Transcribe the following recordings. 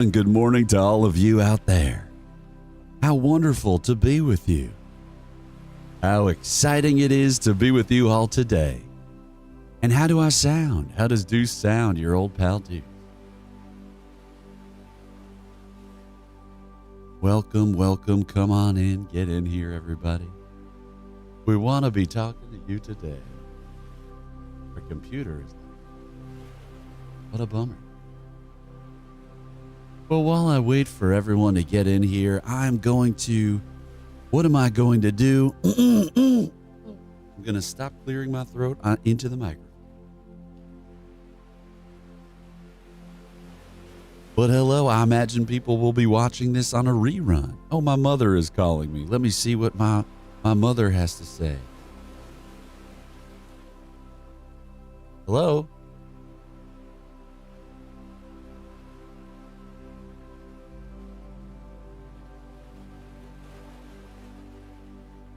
And good morning to all of you out there. How wonderful to be with you. How exciting it is to be with you all today. And how do I sound? How does Deuce sound, your old pal Deuce? Welcome, welcome. Come on in. Get in here, everybody. We want to be talking to you today. Our computer is... What a bummer. Well, while I wait for everyone to get in here, I'm going to... What am I going to do? I'm going to stop clearing my throat into the microphone. But hello, I imagine people will be watching this on a rerun. Oh, my mother is calling me. Let me see what my mother has to say. Hello?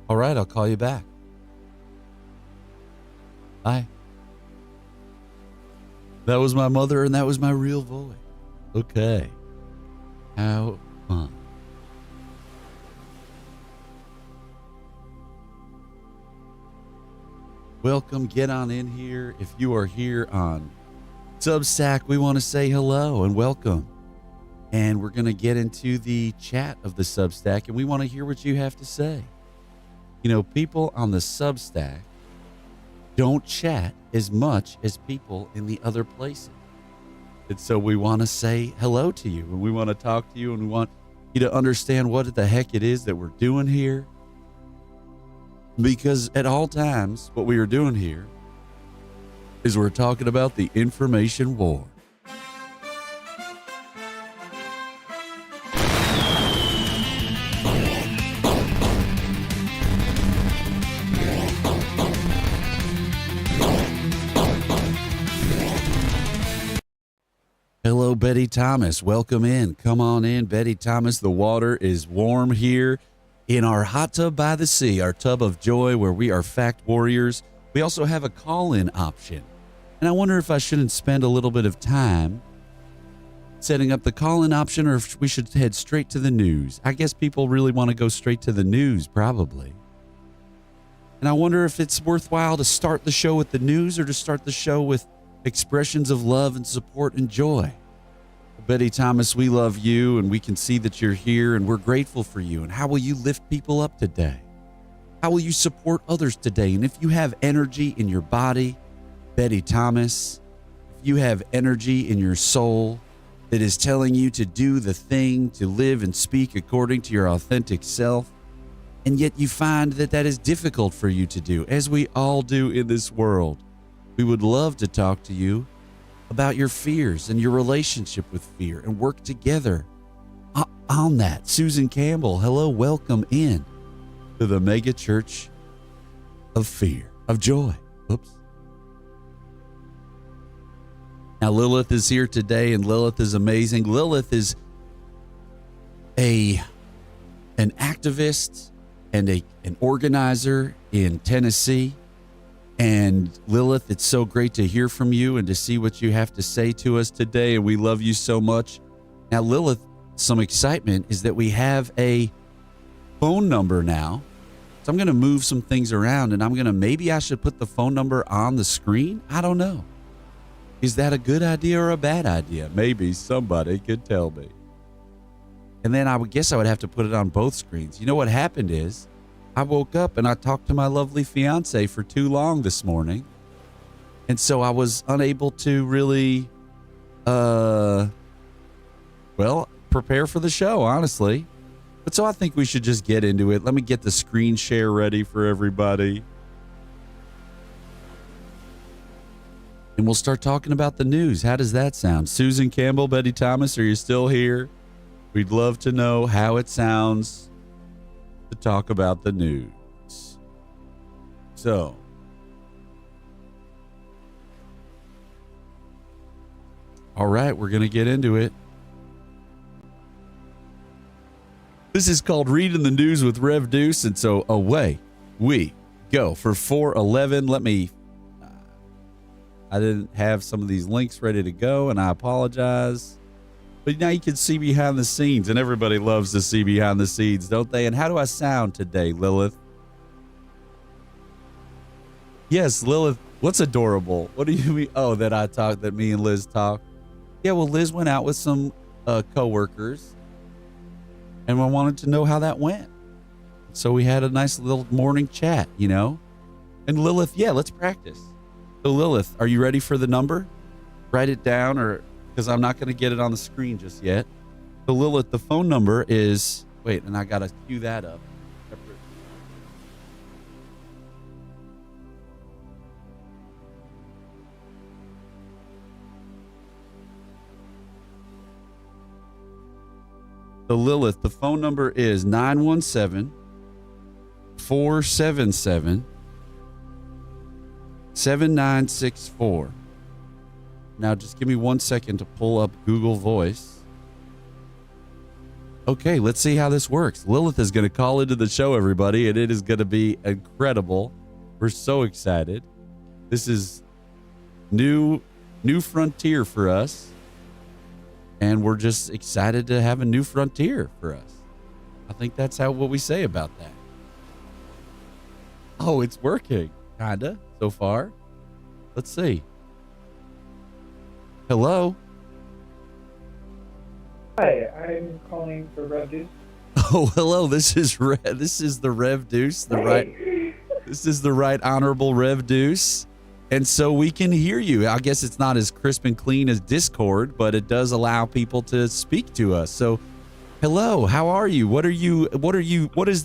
All right, I'll call you back. Bye. That was my mother, and that was my real voice. Okay. How fun. Welcome. Get on in here. If you are here on Substack, we want to say hello and welcome. And we're going to get into the chat of the Substack, and we want to hear what you have to say. You know, people on the Substack don't chat as much as people in the other places. And so we want to say hello to you, and we want to talk to you, and we want you to understand what the heck it is that we're doing here. Because at all times, what we are doing here is we're talking about the information war. Hello, Betty Thomas. Welcome in. Come on in, Betty Thomas. The water is warm here in our hot tub by the sea, our tub of joy where we are fact warriors. We also have a call-in option. And I wonder if I shouldn't spend a little bit of time setting up the call-in option, or if we should head straight to the news. I guess people really want to go straight to the news, probably. And I wonder if it's worthwhile to start the show with the news or to start the show with expressions of love and support and joy. Betty Thomas, we love you, and we can see that you're here, and we're grateful for you. And how will you lift people up today? How will you support others today? And if you have energy in your body, Betty Thomas, if you have energy in your soul that is telling you to do the thing, to live and speak according to your authentic self, and yet you find that that is difficult for you to do, as we all do in this world, we would love to talk to you about your fears and your relationship with fear and work together on that. Susan Campbell, hello, welcome in to the Megachurch of Fear, of Joy. Oops. Now, Lilith is here today, and Lilith is amazing. Lilith is an activist and an organizer in Tennessee. And Lilith, it's so great to hear from you and to see what you have to say to us today. And we love you so much. Now, Lilith, some excitement is that we have a phone number now. So I'm going to move some things around, and maybe I should put the phone number on the screen. I don't know. Is that a good idea or a bad idea? Maybe somebody could tell me. And then I would guess I would have to put it on both screens. You know what happened is, I woke up and I talked to my lovely fiance for too long this morning. And so I was unable to really, prepare for the show, honestly. But so I think we should just get into it. Let me get the screen share ready for everybody. And we'll start talking about the news. How does that sound? Susan Campbell, Betty Thomas, are you still here? We'd love to know how it sounds to talk about the news. So, all right, we're going to get into it. This is called Reading the News with Rev Deuce, and so away we go for 411. Let me, I didn't have some of these links ready to go, and I apologize. But now you can see behind the scenes, and everybody loves to see behind the scenes, don't they? And how do I sound today, Lilith? Yes, Lilith. What's adorable? What do you mean? Oh, that me and Liz talk. Yeah, well, Liz went out with some coworkers, and I wanted to know how that went. So we had a nice little morning chat, you know? And Lilith, yeah, let's practice. So Lilith, are you ready for the number? Write it down, or because I'm not going to get it on the screen just yet. So Lilith, the phone number is, wait, and I got to cue that up. So Lilith, the phone number is 917-477-7964. Now just give me 1 second to pull up Google Voice. Okay, let's see how this works. Lilith is going to call into the show, everybody, and it is going to be incredible. We're so excited. This is new frontier for us. And we're just excited to have a new frontier for us. I think that's what we say about that. Oh, it's working, kinda, so far. Let's see. Hello? Hi, I'm calling for Rev Deuce. Oh, hello, this is the Rev Deuce, this is the Right Honorable Rev Deuce. And so we can hear you. I guess it's not as crisp and clean as Discord, but it does allow people to speak to us. So, hello, how are you? What is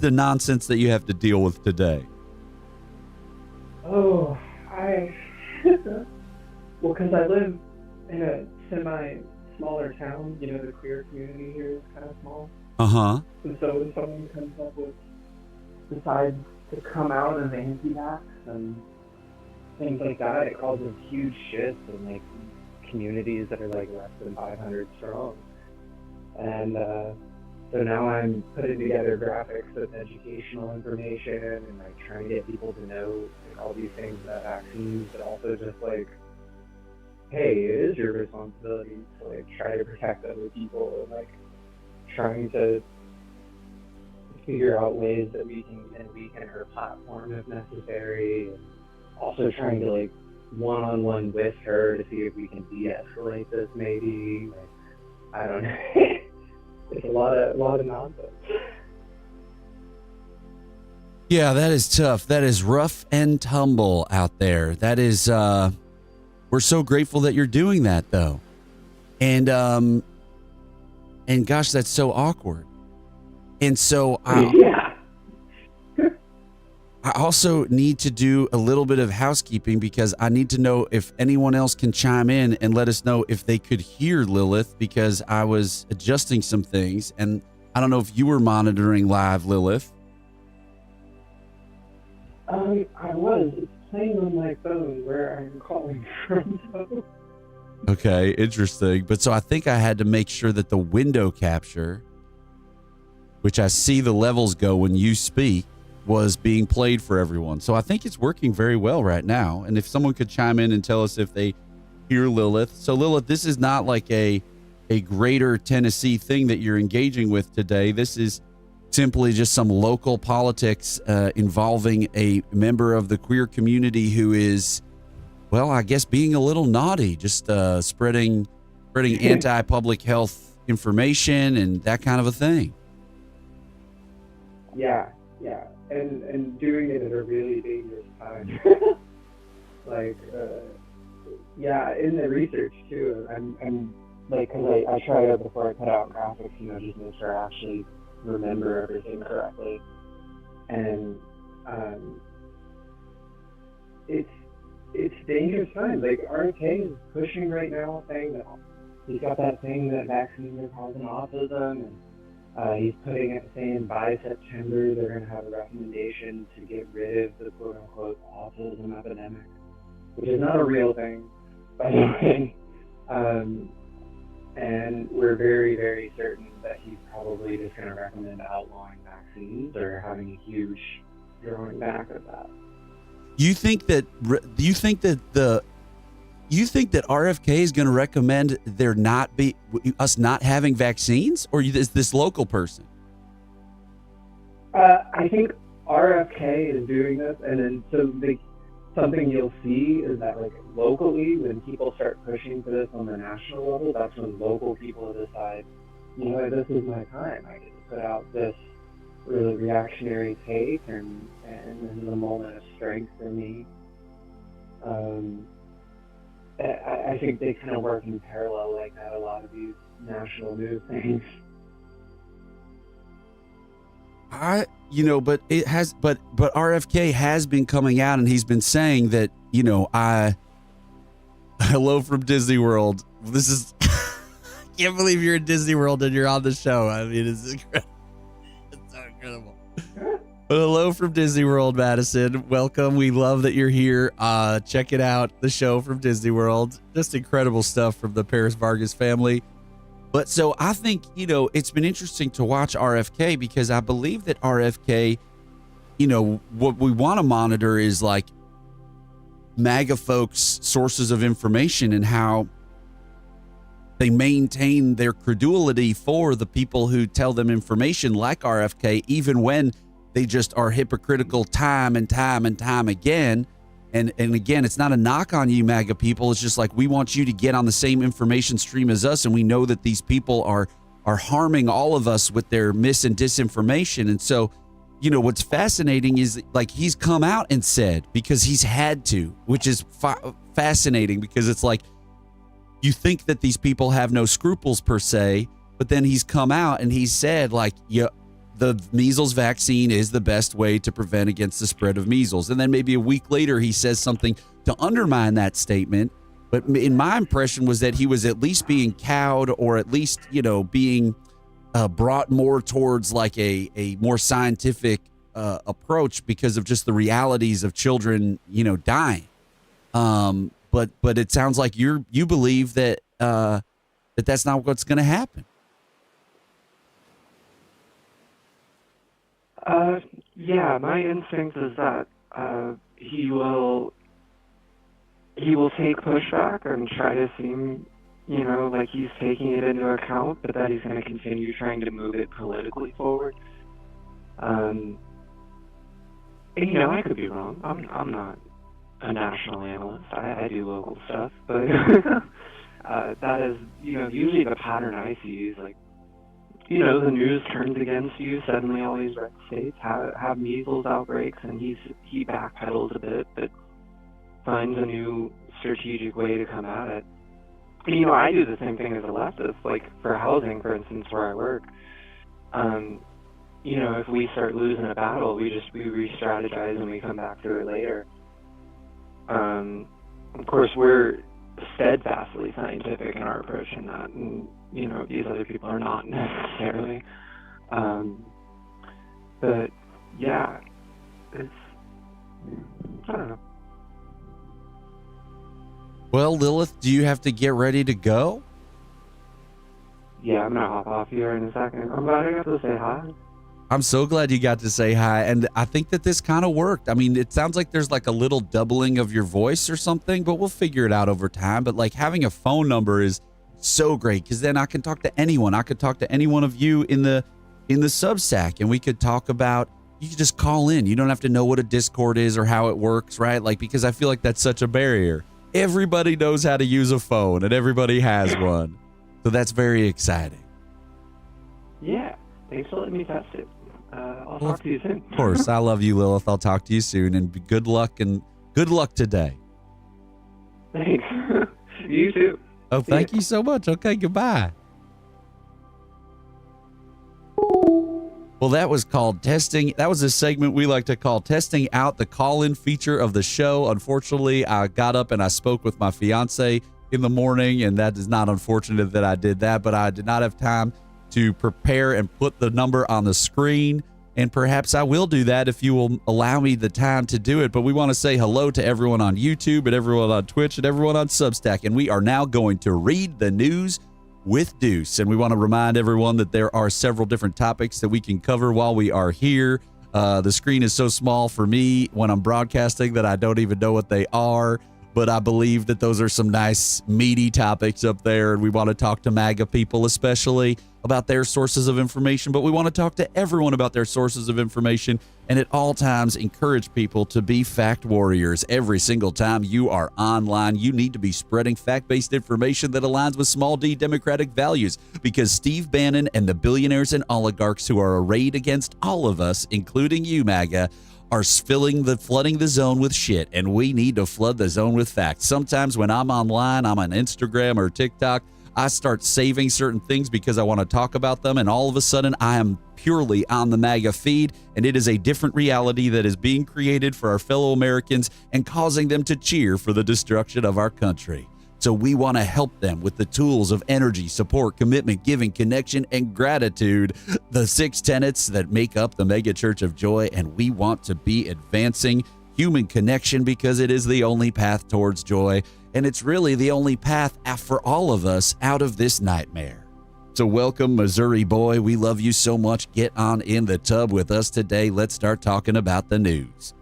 the nonsense that you have to deal with today? Oh, well, because I live in a smaller town, you know, the queer community here is kind of small. Uh-huh. And so when someone decides to come out as anti-vax and things like that, it causes huge shifts in like communities that are like less than 500 strong. And so now I'm putting together graphics with educational information and like trying to get people to know like, all these things about vaccines, but also just like, hey, it is your responsibility to like try to protect other people, and like trying to figure out ways that we can weaken her platform if necessary. And also trying to like one-on-one with her to see if we can de-escalate this maybe. Like, I don't know. It's a lot of nonsense. Yeah, that is tough. That is rough and tumble out there. That is we're so grateful that you're doing that though. And gosh, that's so awkward. And so yeah. I also need to do a little bit of housekeeping because I need to know if anyone else can chime in and let us know if they could hear Lilith, because I was adjusting some things and I don't know if you were monitoring live, Lilith. I was. It's playing on my phone where I'm calling from. So. Okay, interesting. But so I think I had to make sure that the window capture, which I see the levels go when you speak, was being played for everyone. So I think it's working very well right now. And if someone could chime in and tell us if they hear Lilith. So Lilith, this is not like a greater Tennessee thing that you're engaging with today. This is simply just some local politics involving a member of the queer community who is, well, I guess being a little naughty, just spreading anti-public health information and that kind of a thing. Yeah. And doing it at a really dangerous time. Like, in the research too. I'm like, because I try to, before I put out graphics, you know, just make sure I actually remember everything correctly. And it's dangerous times. Like, RK is pushing right now, saying that he's got that thing that vaccines are causing autism, and he's putting it saying by September they're going to have a recommendation to get rid of the quote-unquote autism epidemic, which is not a real thing, by the way. And we're very, very certain that he's probably just going to recommend outlawing vaccines or having a huge drawing back of that. You think that you think that RFK is going to recommend us not having vaccines, or is this local person? I think RFK is doing this, and then something you'll see is that like locally, when people start pushing for this on the national level, that's when local people decide, you know, this is my time. I get to put out this really reactionary take, and this is a moment of strength for me. I think they kind of work in parallel like that, a lot of these national news things. But RFK has been coming out and he's been saying that, you know, hello from Disney World. This is, I can't believe you're in Disney World and you're on the show. I mean, it's incredible. It's so incredible. But hello from Disney World, Madison. Welcome. We love that you're here. Check it out. The show from Disney World. Just incredible stuff from the Paris Vargas family. But so I think, you know, it's been interesting to watch RFK because I believe that RFK, you know, what we want to monitor is like MAGA folks' sources of information and how they maintain their credulity for the people who tell them information like RFK, even when they just are hypocritical time and time and time again. And again, it's not a knock on you, MAGA people. It's just like we want you to get on the same information stream as us. And we know that these people are harming all of us with their mis and disinformation. And so, you know, what's fascinating is like he's come out and said, because he's had to, which is fascinating because it's like you think that these people have no scruples per se, but then he's come out and he's said like, yeah, the measles vaccine is the best way to prevent against the spread of measles. And then maybe a week later, he says something to undermine that statement. But in my impression was that he was at least being cowed or at least, you know, being brought more towards like a more scientific approach because of just the realities of children, you know, dying. But it sounds like you believe that that's not what's going to happen. Yeah, my instinct is that he will take pushback and try to seem, you know, like he's taking it into account, but that he's going to continue trying to move it politically forward. And, you know, I could be wrong. I'm not a national analyst. I do local stuff, but that is, you know, usually the pattern I see is like, you know, the news turns against you. Suddenly all these red states have measles outbreaks, and he backpedals a bit, but finds a new strategic way to come at it. And, you know, I do the same thing as a leftist, like for housing, for instance, where I work. You know, if we start losing a battle, we re-strategize and we come back to it later. Of course, we're steadfastly scientific in our approach in that, and you know, these other people are not necessarily. But yeah, it's, I don't know. Well, Lilith, do you have to get ready to go? Yeah, I'm gonna hop off here in a second. I'm glad I got to say hi. I'm so glad you got to say hi. And I think that this kind of worked. I mean, it sounds like there's like a little doubling of your voice or something, but we'll figure it out over time. But like having a phone number is so great because then I can talk to anyone. I could talk to any one of you in the Substack, and we could talk about, you could just call in. You don't have to know what a Discord is or how it works, right? Like, because I feel like that's such a barrier. Everybody knows how to use a phone and everybody has one. So that's very exciting. Yeah. Thanks for letting me test it. I'll talk to you soon. Of course. I love you, Lilith. I'll talk to you soon, and good luck today. Thanks. You too. Oh, thank you so much. Okay, goodbye. Well, that was called testing. That was a segment we like to call testing out the call-in feature of the show. Unfortunately, I got up and I spoke with my fiance in the morning, and that is not unfortunate that I did that, but I did not have time to prepare and put the number on the screen. And perhaps I will do that if you will allow me the time to do it. But we want to say hello to everyone on YouTube and everyone on Twitch and everyone on Substack. And we are now going to read the news with Deuce. And we want to remind everyone that there are several different topics that we can cover while we are here. The screen is so small for me when I'm broadcasting that I don't even know what they are. but I believe that those are some nice, meaty topics up there. And we want to talk to MAGA people, especially about their sources of information, but we want to talk to everyone about their sources of information. And at all times, encourage people to be fact warriors. Every single time you are online, you need to be spreading fact-based information that aligns with small d democratic values, because Steve Bannon and the billionaires and oligarchs who are arrayed against all of us, including you, MAGA, are flooding the zone with shit, and we need to flood the zone with facts. Sometimes when I'm online, I'm on Instagram or TikTok, I start saving certain things because I want to talk about them, and all of a sudden I am purely on the MAGA feed, and it is a different reality that is being created for our fellow Americans and causing them to cheer for the destruction of our country. So we want to help them with the tools of energy, support, commitment, giving, connection, and gratitude, the 6 tenets that make up the Megachurch of Joy. And we want to be advancing human connection because it is the only path towards joy. And it's really the only path for all of us out of this nightmare. So welcome, Missouri boy. We love you so much. Get on in the tub with us today. Let's start talking about the news.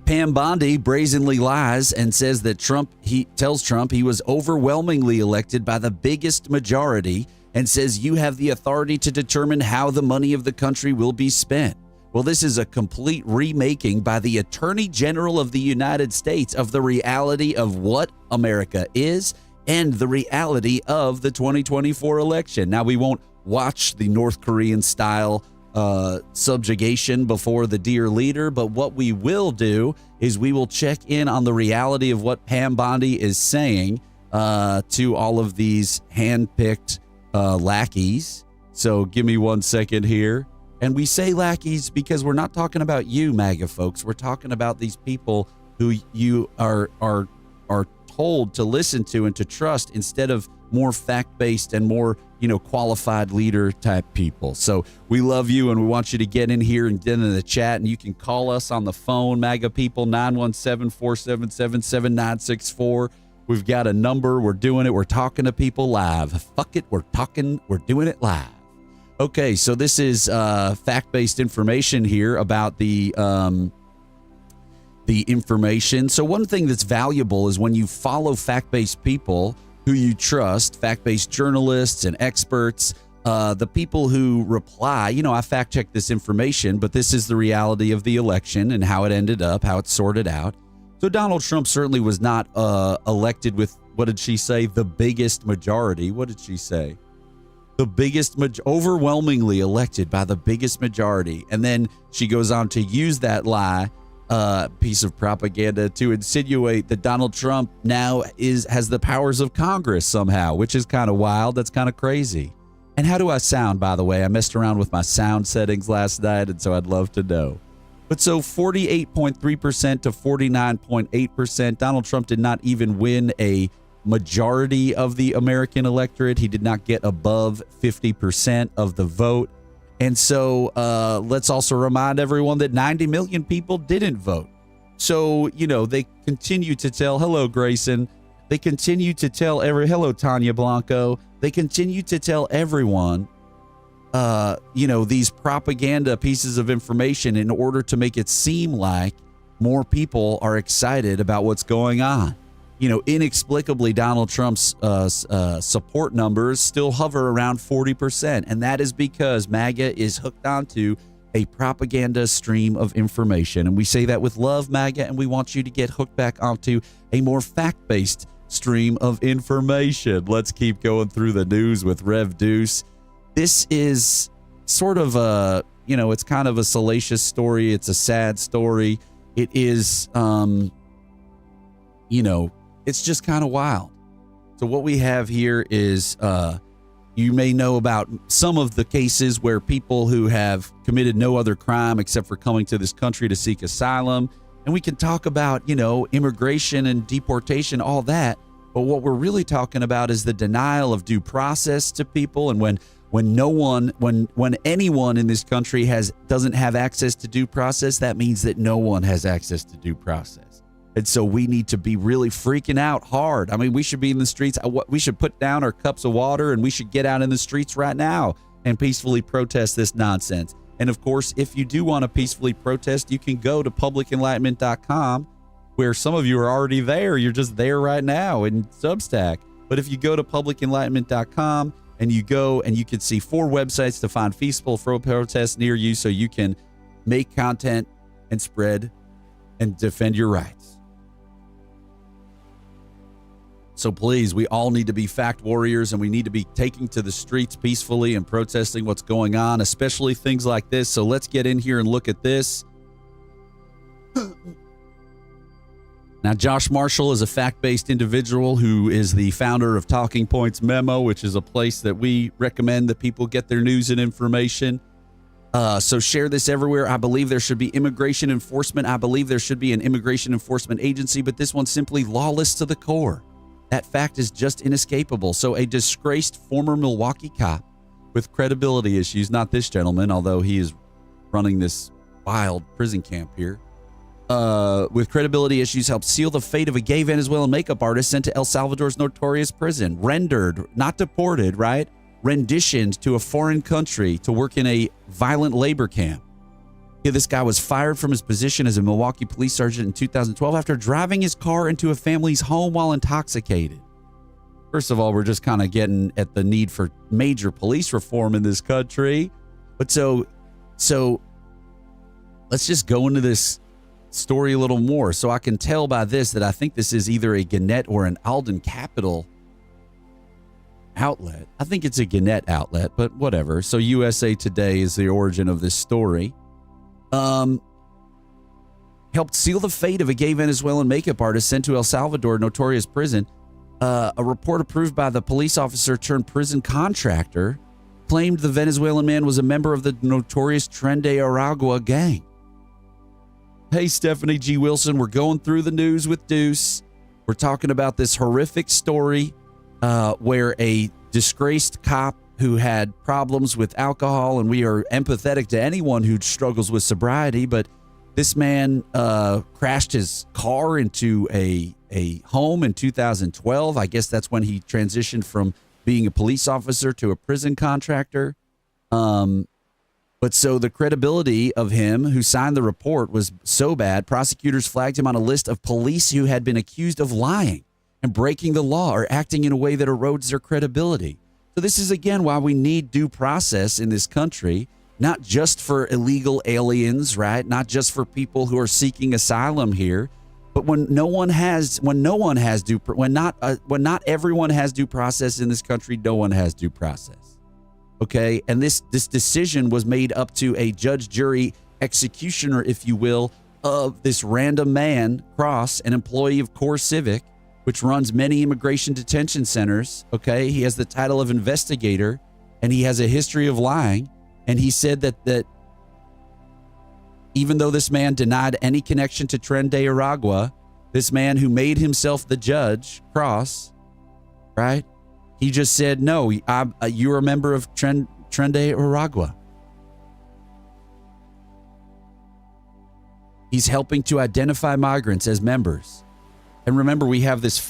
Pam Bondi brazenly lies and says that he tells Trump he was overwhelmingly elected by the biggest majority, and says you have the authority to determine how the money of the country will be spent. Well, this is a complete remaking by the Attorney General of the United States of the reality of what America is and the reality of the 2024 election. Now, we won't watch the North Korean style subjugation before the dear leader, but what we will do is we will check in on the reality of what Pam Bondi is saying to all of these hand-picked lackeys. So give me 1 second here. And we say lackeys because we're not talking about you, MAGA folks. We're talking about these people who you are told to listen to and to trust instead of more fact-based and more, qualified leader type people. So we love you, and we want you to get in here and get in the chat, and you can call us on the phone, MAGA people, 917-477-7964. We've got a number. We're doing it. We're talking to people live. Fuck it. We're doing it live. Okay, so this is fact-based information here about the information. So one thing that's valuable is when you follow fact-based people who you trust, fact-based journalists and experts, the people who reply, I fact-checked this information, but this is the reality of the election and how it ended up, how it sorted out. So Donald Trump certainly was not elected with, what did she say, the biggest majority. What did she say? The biggest, overwhelmingly elected by the biggest majority. And then she goes on to use that lie, piece of propaganda, to insinuate that Donald Trump now has the powers of Congress somehow, which is kind of wild. That's kind of crazy. And how do I sound, by the way? I messed around with my sound settings last night, and so I'd love to know. But so 48.3% to 49.8%, Donald Trump did not even win a majority of the American electorate. He did not get above 50% of the vote. And so let's also remind everyone that 90 million people didn't vote. So, they continue to tell, hello, Grayson. They continue to tell hello, Tanya Blanco. They continue to tell everyone, these propaganda pieces of information in order to make it seem like more people are excited about what's going on. Inexplicably, Donald Trump's support numbers still hover around 40%. And that is because MAGA is hooked onto a propaganda stream of information. And we say that with love, MAGA, and we want you to get hooked back onto a more fact-based stream of information. Let's keep going through the news with Rev Deuce. This is sort of it's kind of a salacious story. It's a sad story. It is, it's just kind of wild. So what we have here is, you may know about some of the cases where people who have committed no other crime except for coming to this country to seek asylum. And we can talk about, immigration and deportation, all that. But what we're really talking about is the denial of due process to people. And when anyone in this country doesn't have access to due process, that means that no one has access to due process. And so we need to be really freaking out hard. I mean, we should be in the streets. We should put down our cups of water, and we should get out in the streets right now and peacefully protest this nonsense. And of course, if you do want to peacefully protest, you can go to publicenlightenment.com where some of you are already there. You're just there right now in Substack. But if you go to publicenlightenment.com and you go and you can see 4 websites to find feasible protests near you so you can make content and spread and defend your rights. So please, we all need to be fact warriors, and we need to be taking to the streets peacefully and protesting what's going on, especially things like this. So let's get in here and look at this. Now, Josh Marshall is a fact-based individual who is the founder of Talking Points Memo, which is a place that we recommend that people get their news and information. So share this everywhere. I believe there should be immigration enforcement. I believe there should be an immigration enforcement agency, but this one's simply lawless to the core. That fact is just inescapable. So a disgraced former Milwaukee cop with credibility issues, not this gentleman, although he is running this wild prison camp here, with credibility issues, helped seal the fate of a gay Venezuelan makeup artist sent to El Salvador's notorious prison. Rendered, not deported, right? Renditioned to a foreign country to work in a violent labor camp. Yeah, this guy was fired from his position as a Milwaukee police sergeant in 2012 after driving his car into a family's home while intoxicated. First of all, we're just kind of getting at the need for major police reform in this country. But so let's just go into this story a little more. So I can tell by this that I think this is either a Gannett or an Alden Capital outlet. I think it's a Gannett outlet, but whatever. So USA Today is the origin of this story. Helped seal the fate of a gay Venezuelan makeup artist sent to El Salvador notorious prison. A report approved by the police officer turned prison contractor claimed the Venezuelan man was a member of the notorious Tren de Aragua gang. Hey, Stephanie G. Wilson, we're going through the news with Deuce. We're talking about this horrific story where a disgraced cop who had problems with alcohol, and we are empathetic to anyone who struggles with sobriety, but this man crashed his car into a home in 2012. I guess that's when he transitioned from being a police officer to a prison contractor. But so the credibility of him who signed the report was so bad, prosecutors flagged him on a list of police who had been accused of lying and breaking the law or acting in a way that erodes their credibility. So this is, again, why we need due process in this country, not just for illegal aliens, right? Not just for people who are seeking asylum here, but when not everyone has due process in this country, no one has due process. Okay? And this decision was made up to a judge, jury, executioner, if you will, of this random man, Cross, an employee of Core Civic, which runs many immigration detention centers, okay? He has the title of investigator, and he has a history of lying. And he said that even though this man denied any connection to Tren de Aragua, this man who made himself the judge, Cross, right? He just said, no, you're a member of Tren de Aragua. He's helping to identify migrants as members. And remember, we have this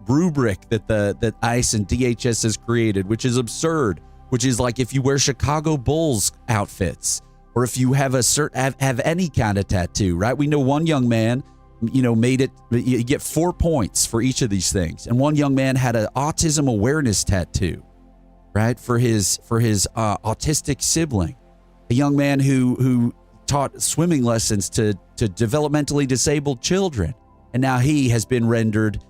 rubric that ICE and DHS has created, which is absurd. Which is like if you wear Chicago Bulls outfits, or if you have have any kind of tattoo, right? We know one young man, made it. You get 4 points for each of these things, and one young man had an autism awareness tattoo, right, for his autistic sibling. A young man who taught swimming lessons to developmentally disabled children. And now he has been rendered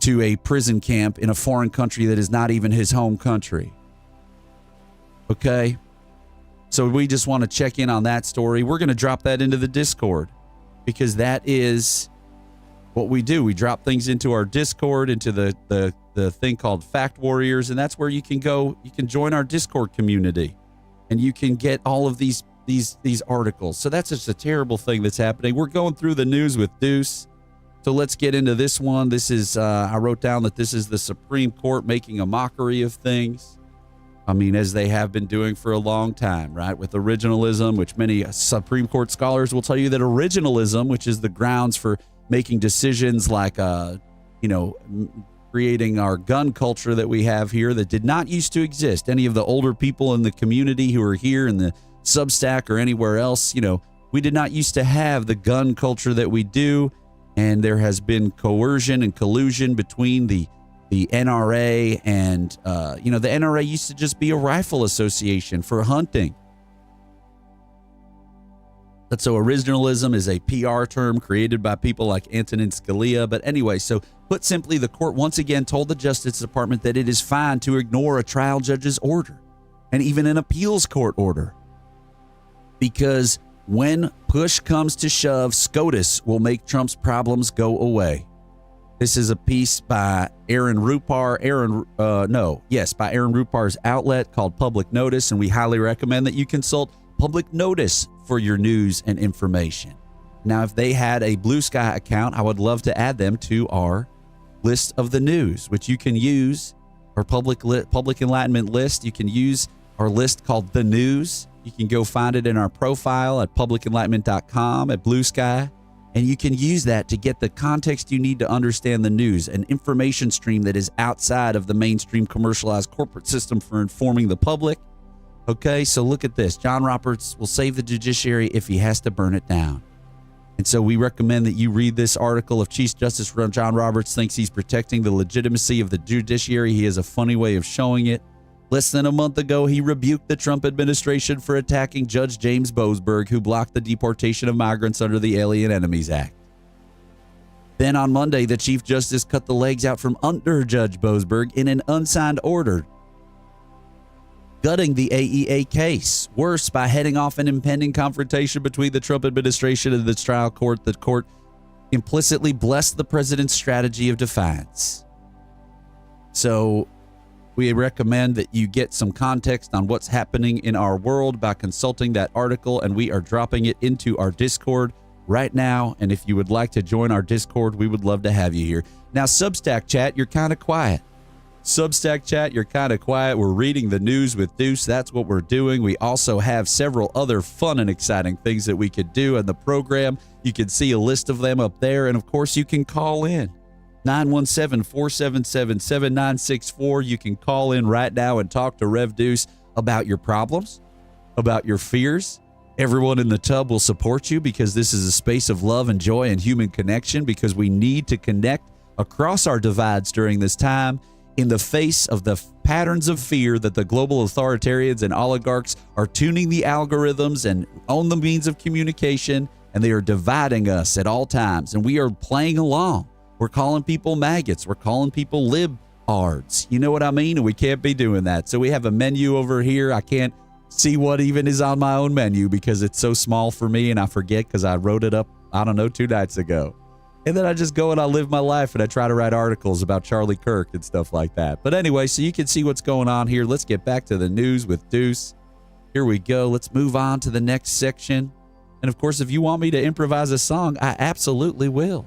to a prison camp in a foreign country that is not even his home country. Okay? So we just want to check in on that story. We're going to drop that into the Discord because that is what we do. We drop things into our Discord, into the thing called Fact Warriors, and that's where you can go. You can join our Discord community, and you can get all of these articles. So that's just a terrible thing that's happening. We're going through the news with Deuce. So let's get into this one. This is, I wrote down that this is the Supreme Court making a mockery of things. I mean, as they have been doing for a long time, right? With originalism, which many Supreme Court scholars will tell you that originalism, which is the grounds for making decisions like, creating our gun culture that we have here that did not used to exist. Any of the older people in the community who are here in the Substack or anywhere else, We did not used to have the gun culture that we do, and there has been coercion and collusion between the NRA and, the NRA used to just be a rifle association for hunting. But so originalism is a PR term created by people like Antonin Scalia. But anyway, so put simply, the court once again told the Justice Department that it is fine to ignore a trial judge's order and even an appeals court order. Because when push comes to shove, SCOTUS will make Trump's problems go away. This is a piece by Aaron Rupar's outlet called Public Notice, and we highly recommend that you consult Public Notice for your news and information. Now, if they had a Blue Sky account, I would love to add them to our list of the news, which you can use, our public enlightenment list. You can use our list called The News. You can go find it in our profile at publicenlightenment.com at Blue Sky, and you can use that to get the context you need to understand the news, an information stream that is outside of the mainstream commercialized corporate system for informing the public. Okay, so look at this. John Roberts will save the judiciary if he has to burn it down. And so we recommend that you read this article. If Chief Justice John Roberts thinks he's protecting the legitimacy of the judiciary, he has a funny way of showing it. Less than a month ago, he rebuked the Trump administration for attacking Judge James Boasberg, who blocked the deportation of migrants under the Alien Enemies Act. Then on Monday, the Chief Justice cut the legs out from under Judge Boasberg in an unsigned order, gutting the AEA case. Worse, by heading off an impending confrontation between the Trump administration and the trial court, the court implicitly blessed the president's strategy of defiance. So we recommend that you get some context on what's happening in our world by consulting that article, and we are dropping it into our Discord right now. And if you would like to join our Discord, we would love to have you here. Now, Substack chat, you're kind of quiet. Substack chat, you're kind of quiet. We're reading the news with Deuce. That's what we're doing. We also have several other fun and exciting things that we could do in the program. You can see a list of them up there. And of course, you can call in 917-477-7964. You can call in right now and talk to Rev Deuce about your problems, about your fears. Everyone in the tub will support you, because this is a space of love and joy and human connection, because we need to connect across our divides during this time, in the face of the patterns of fear that the global authoritarians and oligarchs are tuning the algorithms and own the means of communication, and they are dividing us at all times. And we are playing along. We're calling people maggots. We're calling people lib-ards. You know what I mean? And we can't be doing that. So we have a menu over here. I can't see what even is on my own menu because it's so small for me, and I forget because I wrote it up, 2 nights ago. And then I just go and I live my life, and I try to write articles about Charlie Kirk and stuff like that. But anyway, so you can see what's going on here. Let's get back to the news with Deuce. Here we go. Let's move on to the next section. And of course, if you want me to improvise a song, I absolutely will.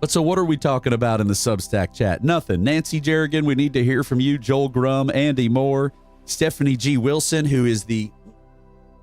But so what are we talking about in the Substack chat? Nothing. Nancy Jerrigan, we need to hear from you. Joel Grum, Andy Moore, Stephanie G. Wilson, who is the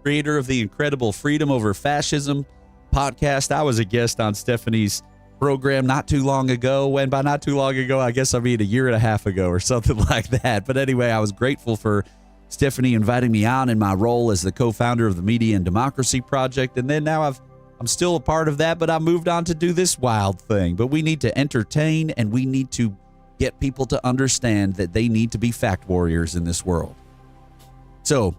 creator of the incredible Freedom Over Fascism podcast. I was a guest on Stephanie's program not too long ago. And by not too long ago, I guess I mean a year and a half ago or something like that. But anyway, I was grateful for Stephanie inviting me on in my role as the co-founder of the Media and Democracy Project. And then now I'm still a part of that, but I moved on to do this wild thing. But we need to entertain, and we need to get people to understand that they need to be fact warriors in this world. So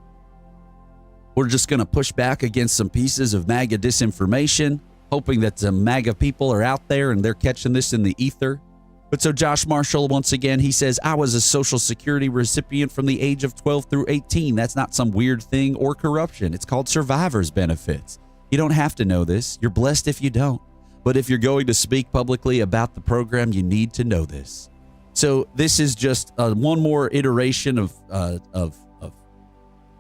we're just going to push back against some pieces of MAGA disinformation, hoping that some MAGA people are out there and they're catching this in the ether. But so Josh Marshall, once again, he says, I was a Social Security recipient from the age of 12 through 18. That's not some weird thing or corruption. It's called survivor's benefits. You don't have to know this. You're blessed if you don't. But if you're going to speak publicly about the program, you need to know this. So this is just one more iteration of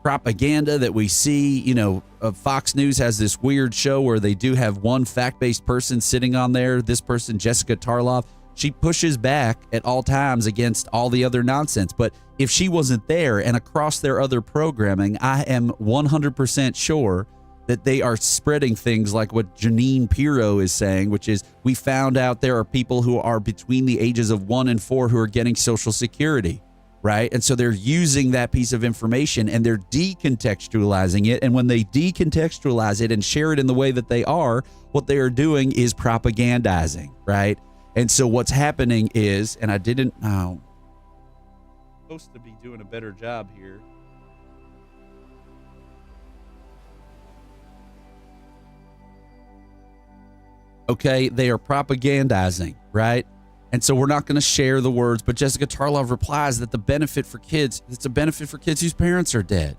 propaganda that we see. You know, Fox News has this weird show where they do have one fact-based person sitting on there. This person, Jessica Tarloff, she pushes back at all times against all the other nonsense. But if she wasn't there and across their other programming, I am 100% sure that they are spreading things like what Janine Pirro is saying, which is, we found out there are people who are between the ages of 1 and 4 who are getting Social Security. right? And so they're using that piece of information and they're decontextualizing it. And when they decontextualize it and share it in the way that they are, what they are doing is propagandizing, right? And so what's happening is, and I didn't, supposed to be doing a better job here. Okay, they are propagandizing, right? And so we're not going to share the words, but Jessica Tarlov replies that the benefit for kids, it's a benefit for kids whose parents are dead.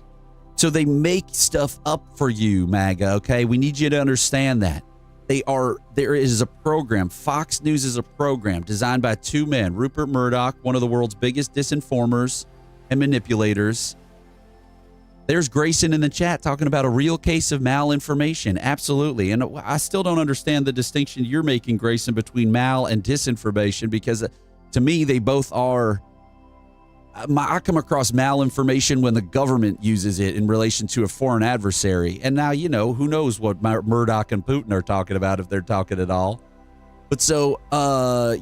So they make stuff up for you, MAGA, okay? We need you to understand that. There is a program, Fox News is a program designed by two men, Rupert Murdoch, one of the world's biggest disinformers and manipulators. There's Grayson in the chat talking about a real case of malinformation. Absolutely. And I still don't understand the distinction you're making, Grayson, between mal and disinformation, because to me, they both are. I come across malinformation when the government uses it in relation to a foreign adversary. And now, who knows what Murdoch and Putin are talking about, if they're talking at all. But so,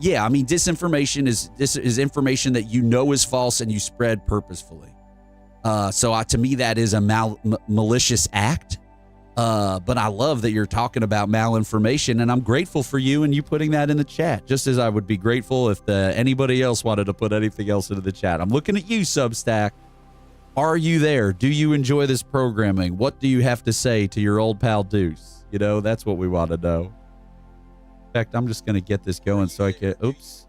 yeah, I mean, disinformation is information that is false and you spread purposefully. So to me, that is a malicious act. But I love that you're talking about malinformation, and I'm grateful for you and you putting that in the chat, just as I would be grateful if anybody else wanted to put anything else into the chat. I'm looking at you, Substack. Are you there? Do you enjoy this programming? What do you have to say to your old pal Deuce? That's what we want to know. In fact, I'm just going to get this going so I can, oops.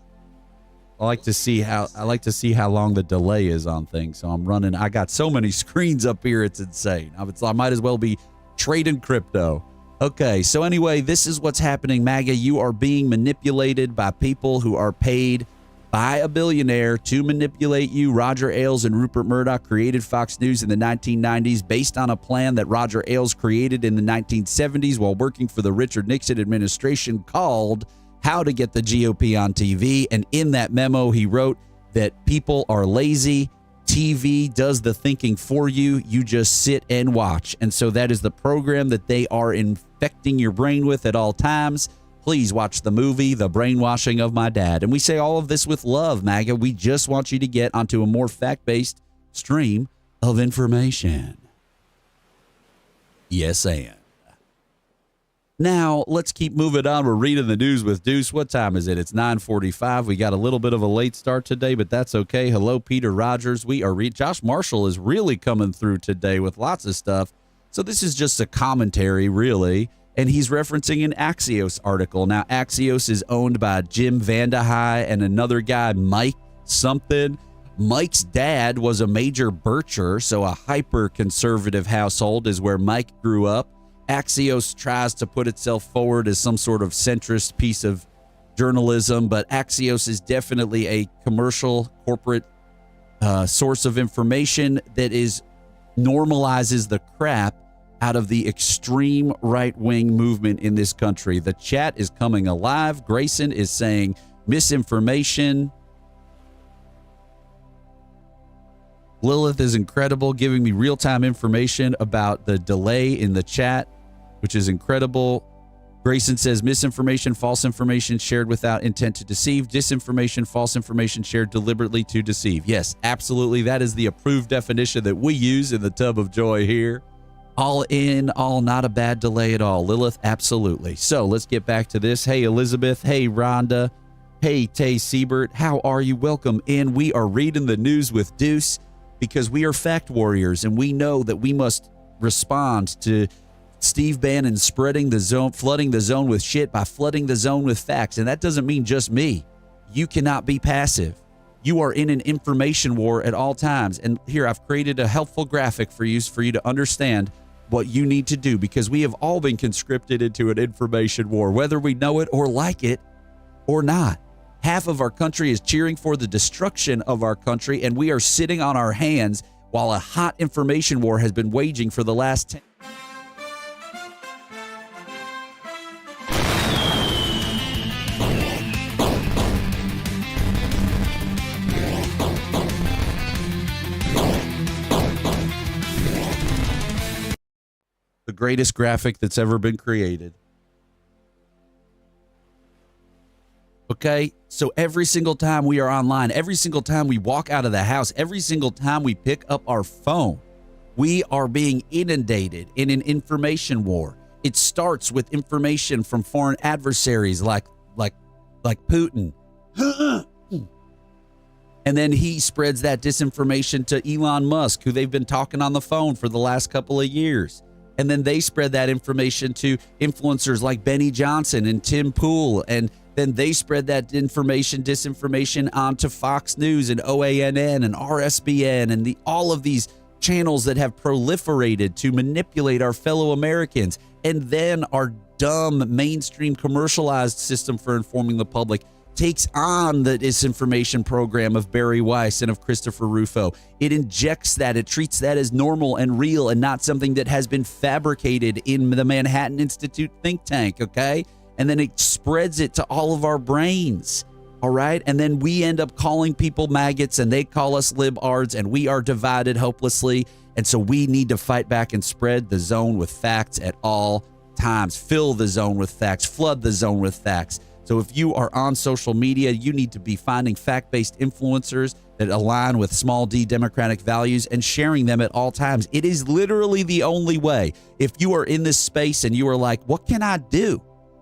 I like to see how long the delay is on things. So I'm running. I got so many screens up here. It's insane. I might as well be trading crypto. Okay. So anyway, this is what's happening. MAGA, you are being manipulated by people who are paid by a billionaire to manipulate you. Roger Ailes and Rupert Murdoch created Fox News in the 1990s based on a plan that Roger Ailes created in the 1970s while working for the Richard Nixon administration called How to Get the GOP on TV. And in that memo, he wrote that people are lazy. TV does the thinking for you. You just sit and watch. And so that is the program that they are infecting your brain with at all times. Please watch the movie, The Brainwashing of My Dad. And we say all of this with love, MAGA. We just want you to get onto a more fact-based stream of information. Yes, and. Now, let's keep moving on. We're reading the news with Deuce. What time is it? It's 9:45. We got a little bit of a late start today, but that's okay. Hello, Peter Rogers. Josh Marshall is really coming through today with lots of stuff. So this is just a commentary, really, and he's referencing an Axios article. Now, Axios is owned by Jim Vandehei and another guy, Mike something. Mike's dad was a major bircher, so a hyper-conservative household is where Mike grew up. Axios tries to put itself forward as some sort of centrist piece of journalism, but Axios is definitely a commercial corporate source of information that normalizes the crap out of the extreme right-wing movement in this country. The chat is coming alive. Grayson is saying misinformation. Lilith is incredible, giving me real-time information about the delay in the chat, which is incredible. Grayson says misinformation, false information shared without intent to deceive, disinformation, false information shared deliberately to deceive. Yes, absolutely. That is the approved definition that we use in the Tub of Joy here. All in, all not a bad delay at all. Lilith, absolutely. So let's get back to this. Hey, Elizabeth. Hey, Rhonda. Hey, Tay Siebert. How are you? Welcome in. We are reading the news with Deuce, because we are fact warriors and we know that we must respond to Steve Bannon flooding the zone with shit by flooding the zone with facts. And that doesn't mean just me. You cannot be passive. You are in an information war at all times. And here, I've created a helpful graphic for you to understand what you need to do, because we have all been conscripted into an information war, whether we know it or like it or not. Half of our country is cheering for the destruction of our country, and we are sitting on our hands while a hot information war has been waging for the last 10. The greatest graphic that's ever been created. Okay, so every single time we are online, every single time we walk out of the house, every single time we pick up our phone, we are being inundated in an information war. It starts with information from foreign adversaries like Putin. And then he spreads that disinformation to Elon Musk, who they've been talking on the phone for the last couple of years. And then they spread that information to influencers like Benny Johnson and Tim Pool. And then they spread that disinformation onto Fox News and OANN and RSBN and all of these channels that have proliferated to manipulate our fellow Americans. And then our dumb mainstream commercialized system for informing the public takes on the disinformation program of Barry Weiss and of Christopher Rufo. It injects that. It treats that as normal and real and not something that has been fabricated in the Manhattan Institute think tank, okay? And then it spreads it to all of our brains, all right? And then we end up calling people maggots and they call us libards and we are divided hopelessly. And so we need to fight back and spread the zone with facts at all times. Fill the zone with facts. Flood the zone with facts. So if you are on social media, you need to be finding fact-based influencers that align with small d democratic values and sharing them at all times. It is literally the only way. If you are in this space and you are like, what can I do?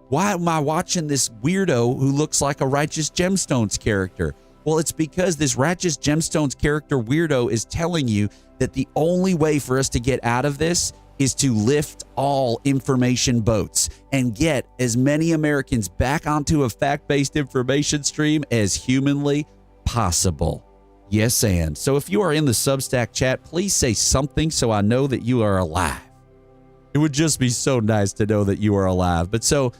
Why am I watching this weirdo who looks like a Righteous Gemstones character? Well, it's because this Righteous Gemstones character weirdo is telling you that the only way for us to get out of this is to lift all information boats and get as many Americans back onto a fact-based information stream as humanly possible. Yes, and so if you are in the Substack chat, please say something so I know that you are alive. It would just be so nice to know that you are alive. But so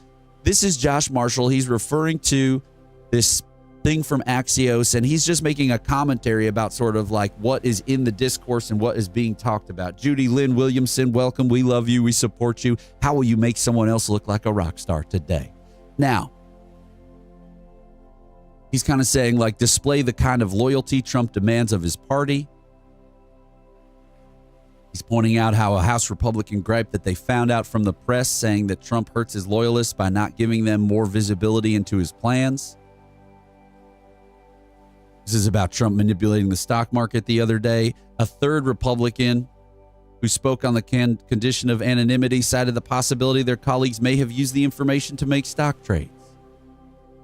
this is Josh Marshall. He's referring to this thing from Axios, and he's just making a commentary about sort of like what is in the discourse and what is being talked about. Judy Lynn Williamson, welcome. We love you. We support you. How will you make someone else look like a rock star today? Now, he's kind of saying like display the kind of loyalty Trump demands of his party. He's pointing out how a House Republican griped that they found out from the press saying that Trump hurts his loyalists by not giving them more visibility into his plans. This is about Trump manipulating the stock market the other day. A third Republican who spoke on the condition of anonymity cited the possibility their colleagues may have used the information to make stock trades.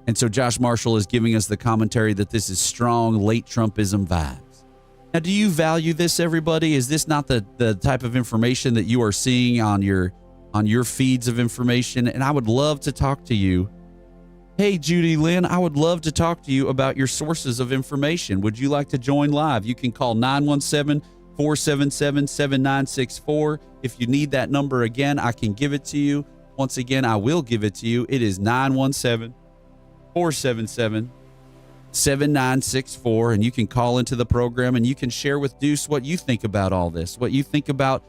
And so Josh Marshall is giving us the commentary that this is strong late Trumpism vibes. Now, do you value this, everybody? Is this not the type of information that you are seeing on your feeds of information? And I would love to talk to you. Hey, Judy Lynn, I would love to talk to you about your sources of information. Would you like to join live? You can call 917-477-7964. If you need that number again, I can give it to you. Once again, I will give it to you. It is 917-477-7964, and you can call into the program and you can share with Deuce what you think about all this, what you think about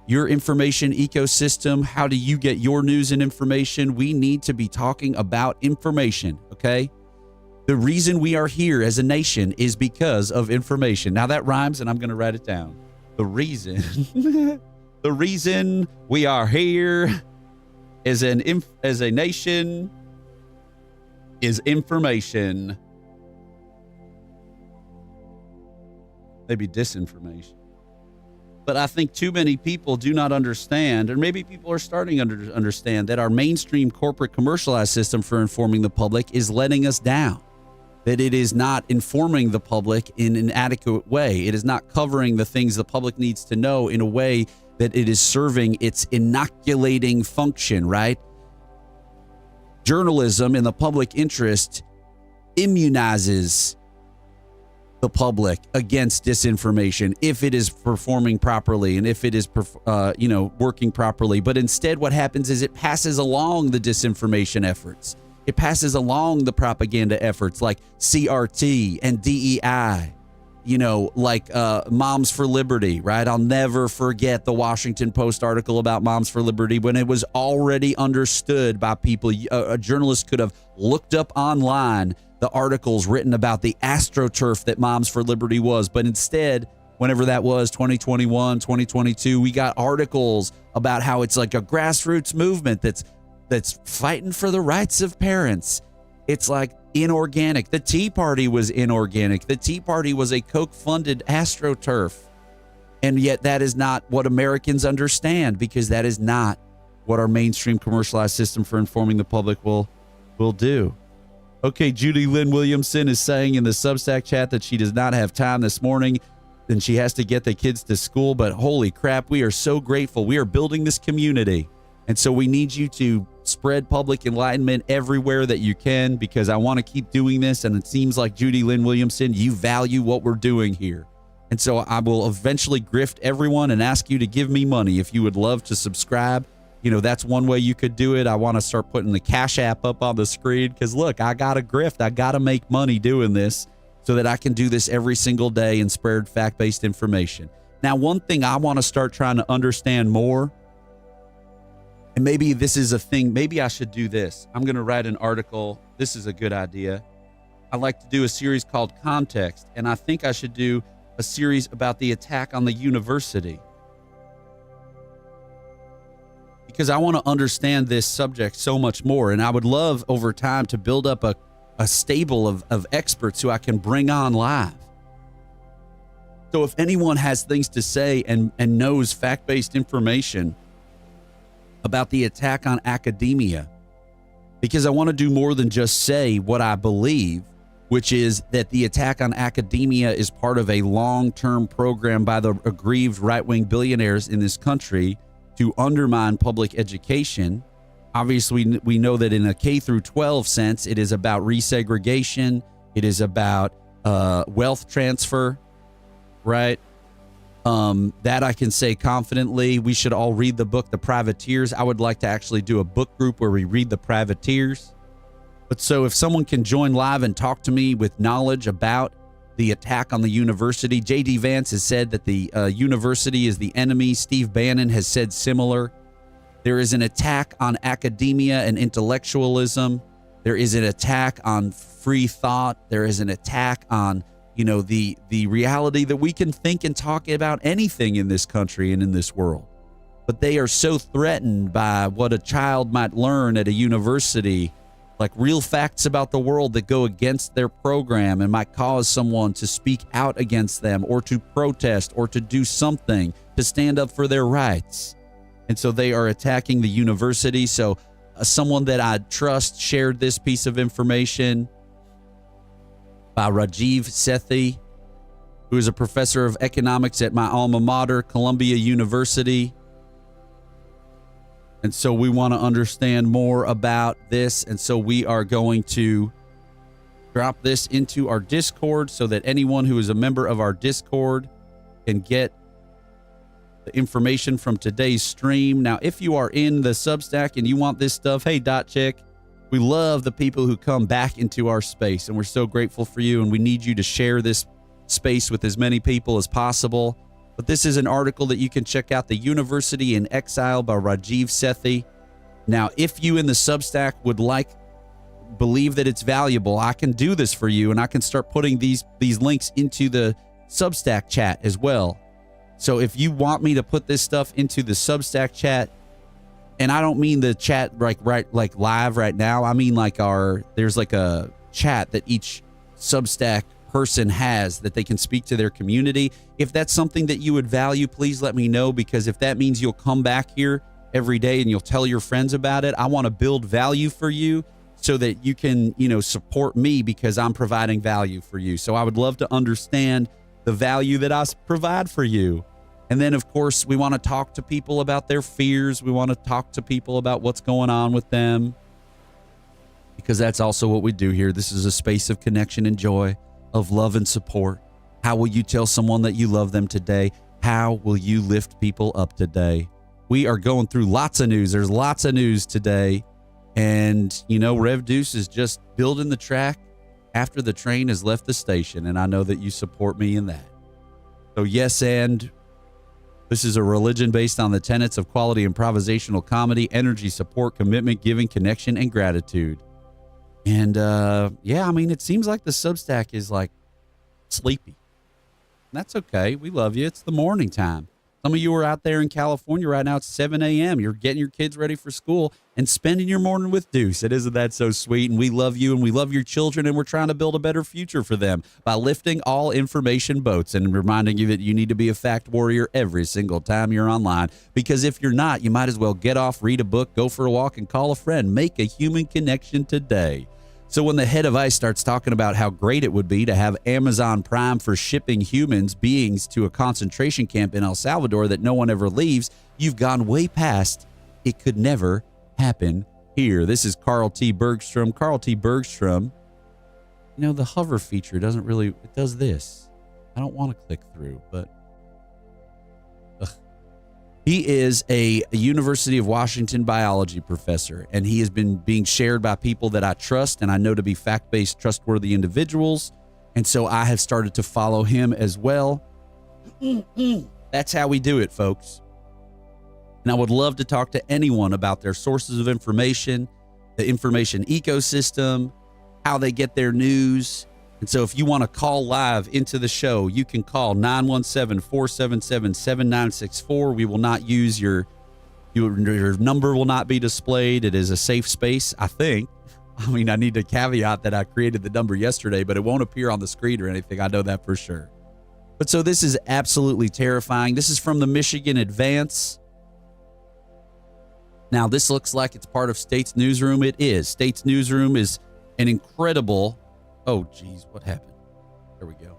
your information ecosystem. How do you get your news and information? We need to be talking about information, okay? The reason we are here as a nation is because of information. Now that rhymes, and I'm going to write it down. The reason we are here as a nation is information. Maybe disinformation. But I think too many people do not understand, or maybe people are starting to understand, that our mainstream corporate commercialized system for informing the public is letting us down, that it is not informing the public in an adequate way. It is not covering the things the public needs to know in a way that it is serving its inoculating function, right? Journalism in the public interest immunizes the public against disinformation if it is performing properly and if it is working properly. But instead what happens is it passes along the disinformation efforts. It passes along the propaganda efforts like CRT and DEI, Moms for Liberty, right? I'll never forget the Washington Post article about Moms for Liberty when it was already understood by people. A journalist could have looked up online the articles written about the AstroTurf that Moms for Liberty was. But instead, whenever that was, 2021, 2022, we got articles about how it's like a grassroots movement that's fighting for the rights of parents. It's like inorganic. The Tea Party was inorganic. The Tea Party was a Koch-funded AstroTurf. And yet that is not what Americans understand, because that is not what our mainstream commercialized system for informing the public will do. Okay, Judy Lynn Williamson is saying in the Substack chat that she does not have time this morning and she has to get the kids to school. But holy crap, we are so grateful. We are building this community. And so we need you to spread public enlightenment everywhere that you can, because I want to keep doing this. And it seems like, Judy Lynn Williamson, you value what we're doing here. And so I will eventually grift everyone and ask you to give me money if you would love to subscribe. You know, that's one way you could do it. I want to start putting the Cash App up on the screen, because look, I got to grift. I got to make money doing this so that I can do this every single day and spread fact-based information. Now, one thing I want to start trying to understand more, and maybe this is a thing, maybe I should do this. I'm going to write an article. This is a good idea. I like to do a series called Context, and I think I should do a series about the attack on the university, because I want to understand this subject so much more. And I would love over time to build up a stable of experts who I can bring on live. So if anyone has things to say and knows fact-based information about the attack on academia, because I want to do more than just say what I believe, which is that the attack on academia is part of a long-term program by the aggrieved right-wing billionaires in this country to undermine public education. Obviously, we know that in a K through 12 sense, it is about resegregation. It is about wealth transfer, right? That I can say confidently. We should all read the book, The Privateers. I would like to actually do a book group where we read The Privateers. But so if someone can join live and talk to me with knowledge about the attack on the university. J.D. Vance has said that the university is the enemy. Steve Bannon has said similar. There is an attack on academia and intellectualism. There is an attack on free thought. There is an attack on, you know, the reality that we can think and talk about anything in this country and in this world. But they are so threatened by what a child might learn at a university, like real facts about the world that go against their program and might cause someone to speak out against them or to protest or to do something to stand up for their rights. And so they are attacking the university. So someone that I trust shared this piece of information by Rajiv Sethi, who is a professor of economics at my alma mater, Columbia University. And so we want to understand more about this. And so we are going to drop this into our Discord so that anyone who is a member of our Discord can get the information from today's stream. Now, if you are in the Substack and you want this stuff, hey, Dot Chick, we love the people who come back into our space, and we're so grateful for you, and we need you to share this space with as many people as possible. But this is an article that you can check out, The University in Exile by Rajiv Sethi. Now, if you in the Substack would believe that it's valuable, I can do this for you, and I can start putting these links into the Substack chat as well. So if you want me to put this stuff into the Substack chat, and I don't mean the chat like live right now, I mean like there's like a chat that each Substack person has that they can speak to their community. If that's something that you would value, please let me know, because if that means you'll come back here every day and you'll tell your friends about it, I want to build value for you so that you can, support me because I'm providing value for you. So I would love to understand the value that I provide for you. And then, of course, we want to talk to people about their fears. We want to talk to people about what's going on with them, because that's also what we do here. This is a space of connection and joy, of love and support. How will you tell someone that you love them today? How will you lift people up today? We are going through lots of news. There's lots of news today. And, Rev Deuce is just building the track after the train has left the station. And I know that you support me in that. So yes, and this is a religion based on the tenets of quality improvisational comedy, energy, support, commitment, giving, connection, and gratitude. And it seems like the Substack is like sleepy. That's okay. We love you. It's the morning time. Some of you are out there in California right now. It's 7 a.m. You're getting your kids ready for school and spending your morning with Deuce. And isn't that so sweet? And we love you and we love your children, and we're trying to build a better future for them by lifting all information boats and reminding you that you need to be a fact warrior every single time you're online. Because if you're not, you might as well get off, read a book, go for a walk, and call a friend. Make a human connection today. So when the head of ICE starts talking about how great it would be to have Amazon Prime for shipping beings to a concentration camp in El Salvador that no one ever leaves, you've gone way past it could never happen here. This is Carl T. Bergstrom. Carl T. Bergstrom, the hover feature doesn't really, it does this. I don't want to click through, but he is a University of Washington biology professor, and he has been being shared by people that I trust and I know to be fact-based, trustworthy individuals. And so I have started to follow him as well. That's how we do it, folks. And I would love to talk to anyone about their sources of information, the information ecosystem, how they get their news. And so if you want to call live into the show, you can call 917-477-7964. We will not use your number will not be displayed. It is a safe space, I think. I mean, I need to caveat that I created the number yesterday, but it won't appear on the screen or anything. I know that for sure. But so this is absolutely terrifying. This is from the Michigan Advance. Now, this looks like it's part of State's Newsroom. It is. State's Newsroom is an incredible... Oh, geez, what happened? There we go.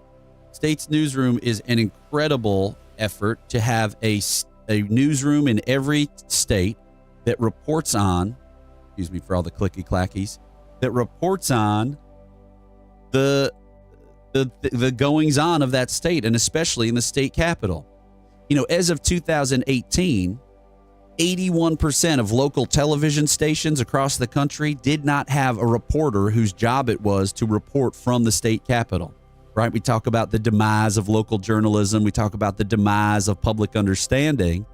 State's Newsroom is an incredible effort to have a newsroom in every state that reports on, excuse me for all the clicky clackies, that reports on the goings on of that state, and especially in the state capital. As of 2018, 81% of local television stations across the country did not have a reporter whose job it was to report from the state capitol, right? We talk about the demise of local journalism. We talk about the demise of public understanding.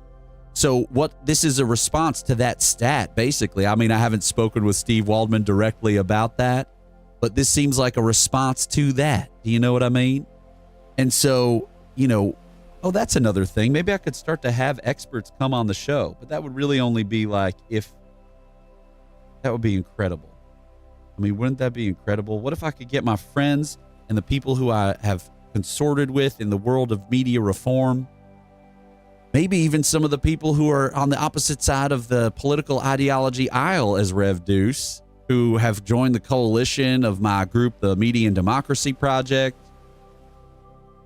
So this is a response to that stat, basically. I mean, I haven't spoken with Steve Waldman directly about that, but this seems like a response to that. Do you know what I mean? And so, oh, that's another thing. Maybe I could start to have experts come on the show, but that would really only be that would be incredible. I mean, wouldn't that be incredible? What if I could get my friends and the people who I have consorted with in the world of media reform, maybe even some of the people who are on the opposite side of the political ideology aisle as Rev Deuce, who have joined the coalition of my group, the Media and Democracy Project.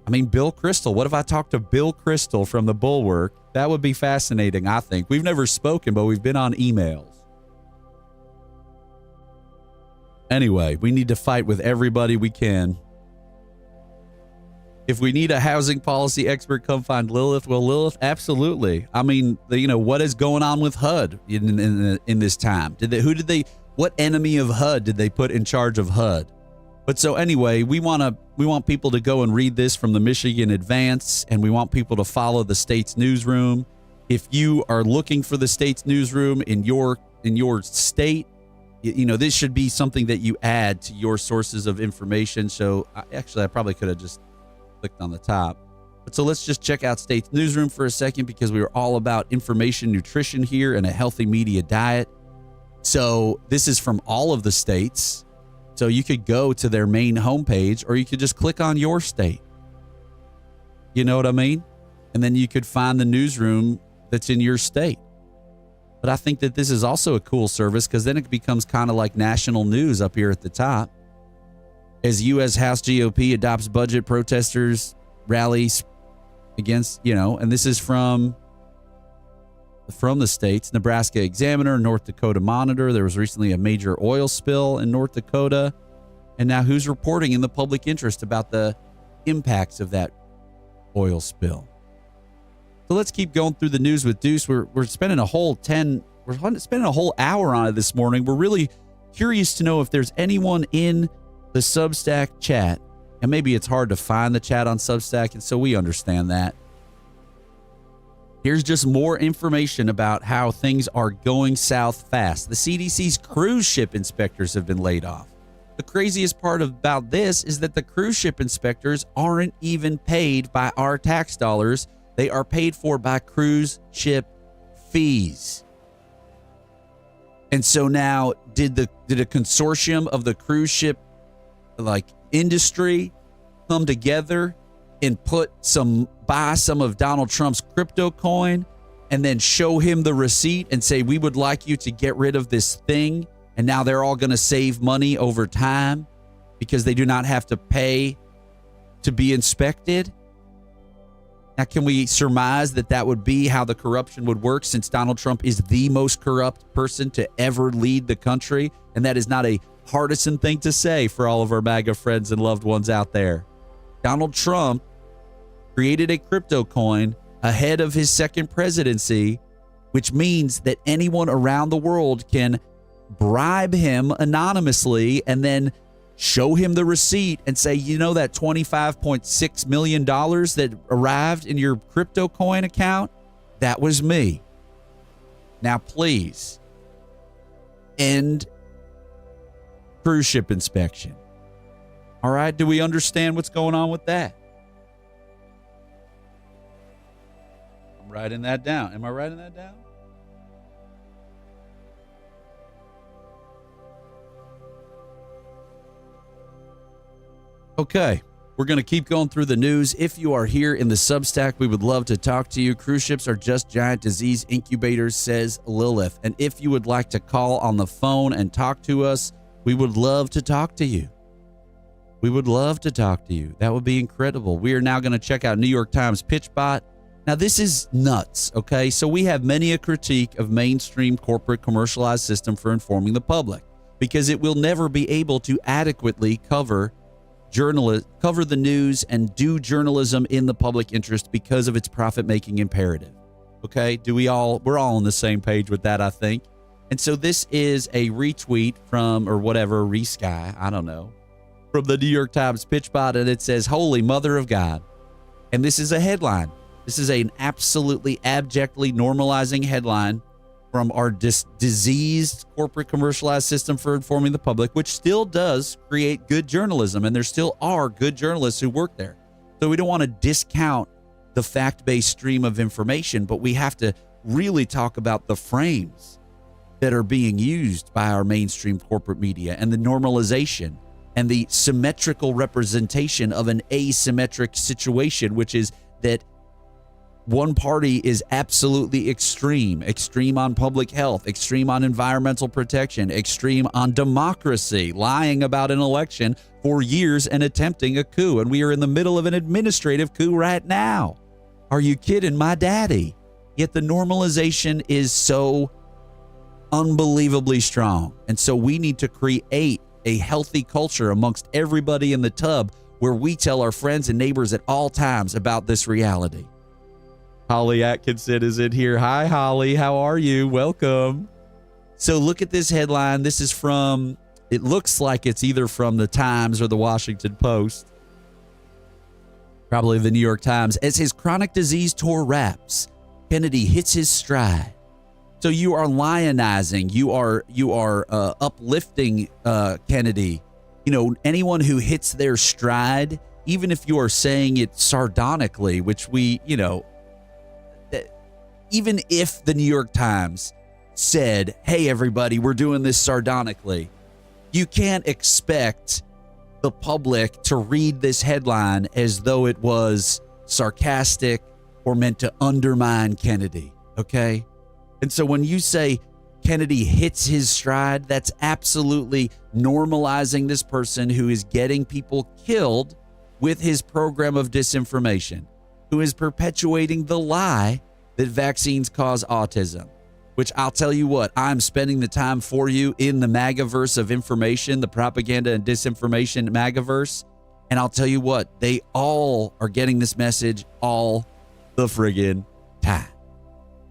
I mean, Bill Kristol. What if I talked to Bill Kristol from the Bulwark? That would be fascinating, I think. We've never spoken, but we've been on emails. Anyway, we need to fight with everybody we can. If we need a housing policy expert, come find Lilith. Well, Lilith, absolutely. I mean, what is going on with HUD in this time? What enemy of HUD did they put in charge of HUD? But so anyway, we want people to go and read this from the Michigan Advance, and we want people to follow the State's Newsroom. If you are looking for the State's Newsroom in your state, this should be something that you add to your sources of information. So I probably could have just clicked on the top. But so let's just check out State's Newsroom for a second, because we are all about information, nutrition here, and a healthy media diet. So this is from all of the states. So you could go to their main homepage, or you could just click on your state. You know what I mean? And then you could find the newsroom that's in your state. But I think that this is also a cool service, because then it becomes kind of like national news up here at the top. As U.S. House GOP adopts budget, protesters rallies against, and this is from the states: Nebraska Examiner, North Dakota Monitor. There was recently a major oil spill in North Dakota. And now who's reporting in the public interest about the impacts of that oil spill? So let's keep going through the news with Deuce. We're spending a whole hour on it this morning. We're really curious to know if there's anyone in the Substack chat. And maybe it's hard to find the chat on Substack, and so we understand that. Here's just more information about how things are going south fast. The CDC's cruise ship inspectors have been laid off. The craziest part about this is that the cruise ship inspectors aren't even paid by our tax dollars They are paid for by cruise ship fees. And so now, did a consortium of the cruise ship industry come together and buy some of Donald Trump's crypto coin and then show him the receipt and say, we would like you to get rid of this thing? And now they're all going to save money over time because they do not have to pay to be inspected. Now, can we surmise that would be how the corruption would work, since Donald Trump is the most corrupt person to ever lead the country? And that is not a partisan thing to say for all of our MAGA friends and loved ones out there. Donald Trump created a crypto coin ahead of his second presidency, which means that anyone around the world can bribe him anonymously and then show him the receipt and say, you know, that $25.6 million that arrived in your crypto coin account, that was me. Now, please end cruise ship inspection. All right, do we understand what's going on with that? I'm writing that down. Am I writing that down? Okay, we're going to keep going through the news. If you are here in the Substack, we would love to talk to you. Cruise ships are just giant disease incubators, says Lilith. And if you would like to call on the phone and talk to us, we would love to talk to you. We would love to talk to you. That would be incredible. We are now going to check out New York Times PitchBot. Now, this is nuts, okay? So we have many a critique of mainstream corporate commercialized system for informing the public, because it will never be able to adequately cover the news and do journalism in the public interest because of its profit-making imperative. Okay? We're all on the same page with that, I think. And so this is a retweet from, or whatever, Resky, I don't know, from the New York Times PitchBot, and it says, "Holy Mother of God." And this is a headline. This is an absolutely abjectly normalizing headline from our diseased corporate commercialized system for informing the public, which still does create good journalism, and there still are good journalists who work there. So we don't want to discount the fact-based stream of information, but we have to really talk about the frames that are being used by our mainstream corporate media, and the normalization and the symmetrical representation of an asymmetric situation, which is that one party is absolutely extreme on public health, extreme on environmental protection, extreme on democracy, lying about an election for years and attempting a coup. And we are in the middle of an administrative coup right now. Are you kidding my daddy? Yet the normalization is so unbelievably strong. And so we need to create a healthy culture amongst everybody in the tub where we tell our friends and neighbors at all times about this reality. Holly Atkinson is in here. Hi, Holly. How are you? Welcome. So look at this headline. This is from, it looks like it's either from the Times or the Washington Post. Probably the New York Times. As his chronic disease tour wraps, Kennedy hits his stride. So you are lionizing. You are uplifting Kennedy. You know, anyone who hits their stride, even if you are saying it sardonically, which we, you know, even if the New York Times said, hey, everybody, we're doing this sardonically, you can't expect the public to read this headline as though it was sarcastic or meant to undermine Kennedy, okay? And so when you say Kennedy hits his stride, that's absolutely normalizing this person who is getting people killed with his program of disinformation, who is perpetuating the lie that vaccines cause autism, which I'll tell you what, I'm spending the time for you in the MAGA-verse of information, the propaganda and disinformation MAGA-verse. And I'll tell you what, they all are getting this message all the friggin' time.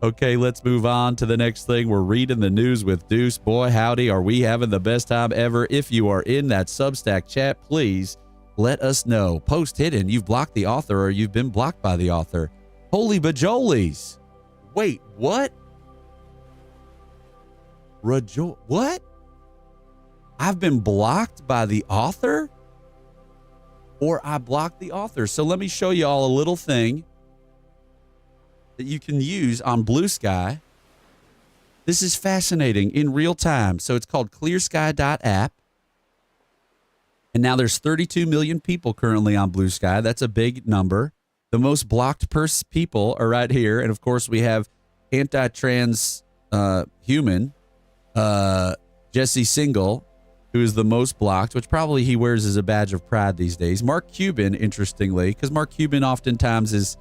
Okay, let's move on to the next thing. We're reading the news with Deuce. Boy, howdy, are we having the best time ever. If you are in that Substack chat, please let us know. Post hidden, you've blocked the author or you've been blocked by the author. Holy bajolies. Wait, what? What? I've been blocked by the author? Or I blocked the author. So let me show you all a little thing that you can use on Blue Sky. This is fascinating in real time. So it's called clearsky.app. And now there's 32 million people currently on Blue Sky. That's a big number. The most blocked people are right here. And of course, we have anti-trans human, Jesse Single, who is the most blocked, which probably he wears as a badge of pride these days. Mark Cuban, interestingly, because Mark Cuban oftentimes is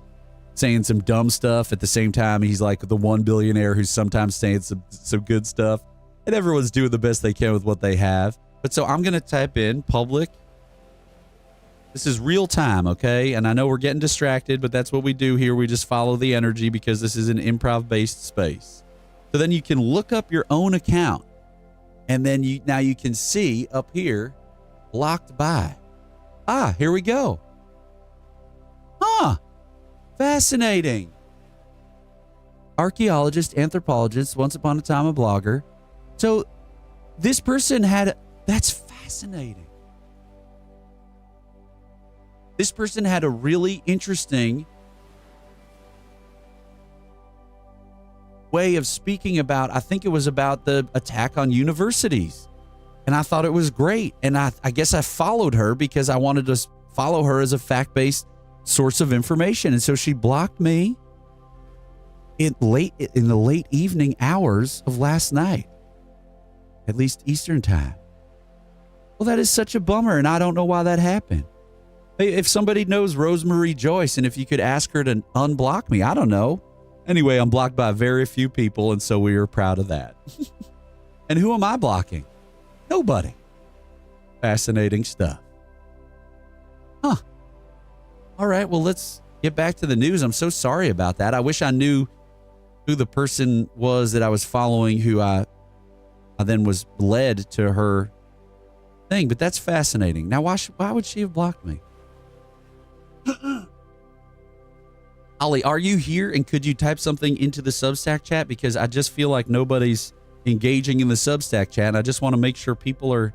saying some dumb stuff. At the same time, he's like the one billionaire who's sometimes saying some good stuff. And everyone's doing the best they can with what they have. But so I'm going to type in public. This is real time, okay? And I know we're getting distracted, but that's what we do here. We just follow the energy because this is an improv-based space. So then you can look up your own account. And then now you can see up here, blocked by. Ah, here we go. Huh. Fascinating. Archaeologist, anthropologist, once upon a time a blogger. So this person that's fascinating. This person had a really interesting way of speaking about, I think it was about the attack on universities. And I thought it was great. And I guess I followed her because I wanted to follow her as a fact-based source of information. And so she blocked me in the late evening hours of last night, at least Eastern time. Well, that is such a bummer. And I don't know why that happened. If somebody knows Rosemarie Joyce and if you could ask her to unblock me, I don't know. Anyway, I'm blocked by very few people, and so we are proud of that. And who am I blocking? Nobody. Fascinating stuff. Huh. All right, well, let's get back to the news. I'm so sorry about that. I wish I knew who the person was that I was following, who I then was led to her thing, but that's fascinating. Now, why would she have blocked me? Ollie, are you here, and could you type something into the Substack chat? Because I just feel like nobody's engaging in the Substack chat, and I just want to make sure people are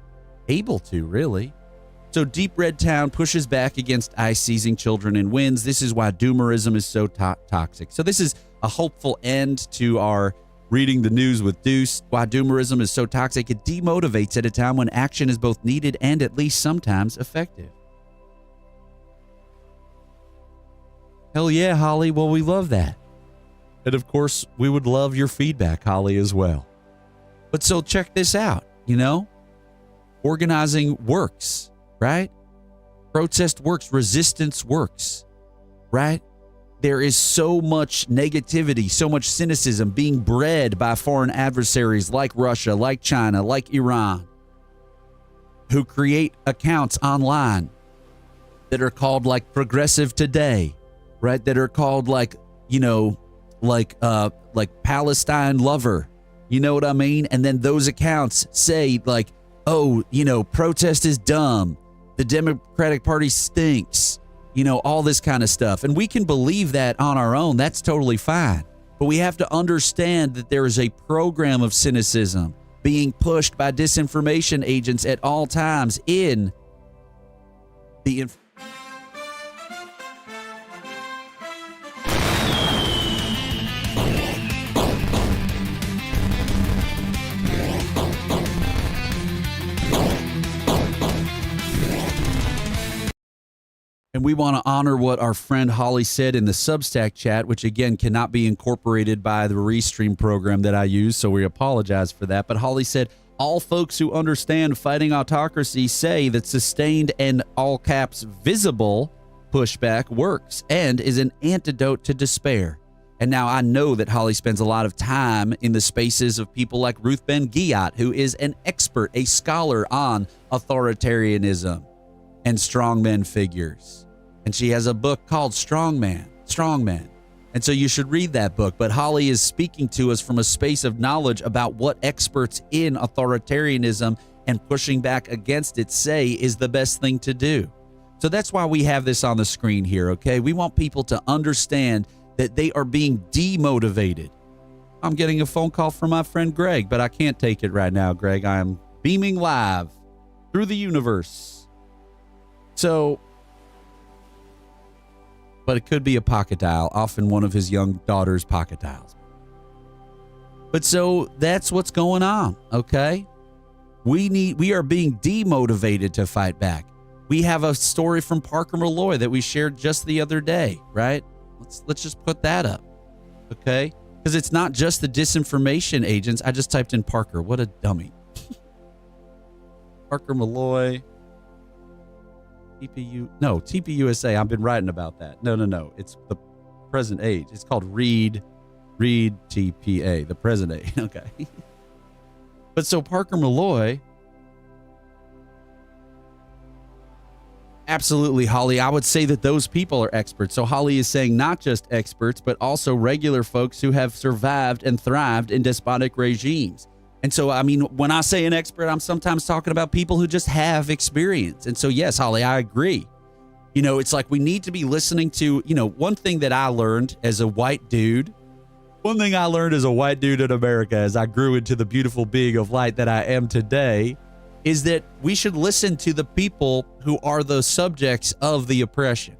able to, really. So Deep Red Town pushes back against ICE seizing children and wins. This is why doomerism is so toxic. So this is a hopeful end to our reading the news with Deuce. Why doomerism is so toxic. It demotivates at a time when action is both needed and at least sometimes effective. Hell yeah, Holly. Well, we love that. And of course, we would love your feedback, Holly, as well. But so check this out, organizing works, right? Protest works, resistance works, right? There is so much negativity, so much cynicism being bred by foreign adversaries like Russia, like China, like Iran, who create accounts online that are called like Progressive Today, right? That are called like Palestine Lover. You know what I mean? And then those accounts say like, oh, protest is dumb. The Democratic Party stinks. All this kind of stuff. And we can believe that on our own. That's totally fine. But we have to understand that there is a program of cynicism being pushed by disinformation agents at all times in the And we want to honor what our friend Holly said in the Substack chat, which again cannot be incorporated by the Restream program that I use, so we apologize for that. But Holly said, all folks who understand fighting autocracy say that sustained and all caps visible pushback works and is an antidote to despair. And now I know that Holly spends a lot of time in the spaces of people like Ruth Ben-Ghiat, who is an expert, a scholar on authoritarianism and strongman figures. And she has a book called Strongman. And so you should read that book. But Holly is speaking to us from a space of knowledge about what experts in authoritarianism and pushing back against it say is the best thing to do. So that's why we have this on the screen here, okay? We want people to understand that they are being demotivated. I'm getting a phone call from my friend Greg, but I can't take it right now, Greg. I am beaming live through the universe. So but it could be a pocket dial, often one of his young daughter's pocket dials. But so that's what's going on, okay? We are being demotivated to fight back. We have a story from Parker Malloy that we shared just the other day, right? Let's just put that up, okay? Because it's not just the disinformation agents. I just typed in Parker. What a dummy. Parker Malloy. TPUSA. I've been writing about that. No. It's the present age. It's called Read TPA, the present age. Okay. But so Parker Malloy, absolutely, Holly. I would say that those people are experts. So Holly is saying not just experts, but also regular folks who have survived and thrived in despotic regimes. And so, I mean, when I say an expert, I'm sometimes talking about people who just have experience. And so, yes, Holly, I agree. You know, it's like we need to be listening to, you know, one thing that I learned as a white dude, in America as I grew into the beautiful being of light that I am today, is that we should listen to the people who are the subjects of the oppression.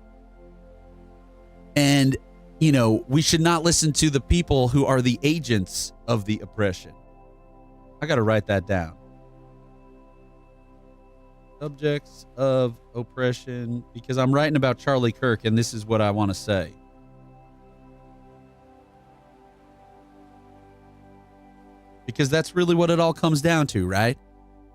And, you know, we should not listen to the people who are the agents of the oppression. I got to write that down. Subjects of oppression, because I'm writing about Charlie Kirk, and this is what I want to say. Because that's really what it all comes down to, right?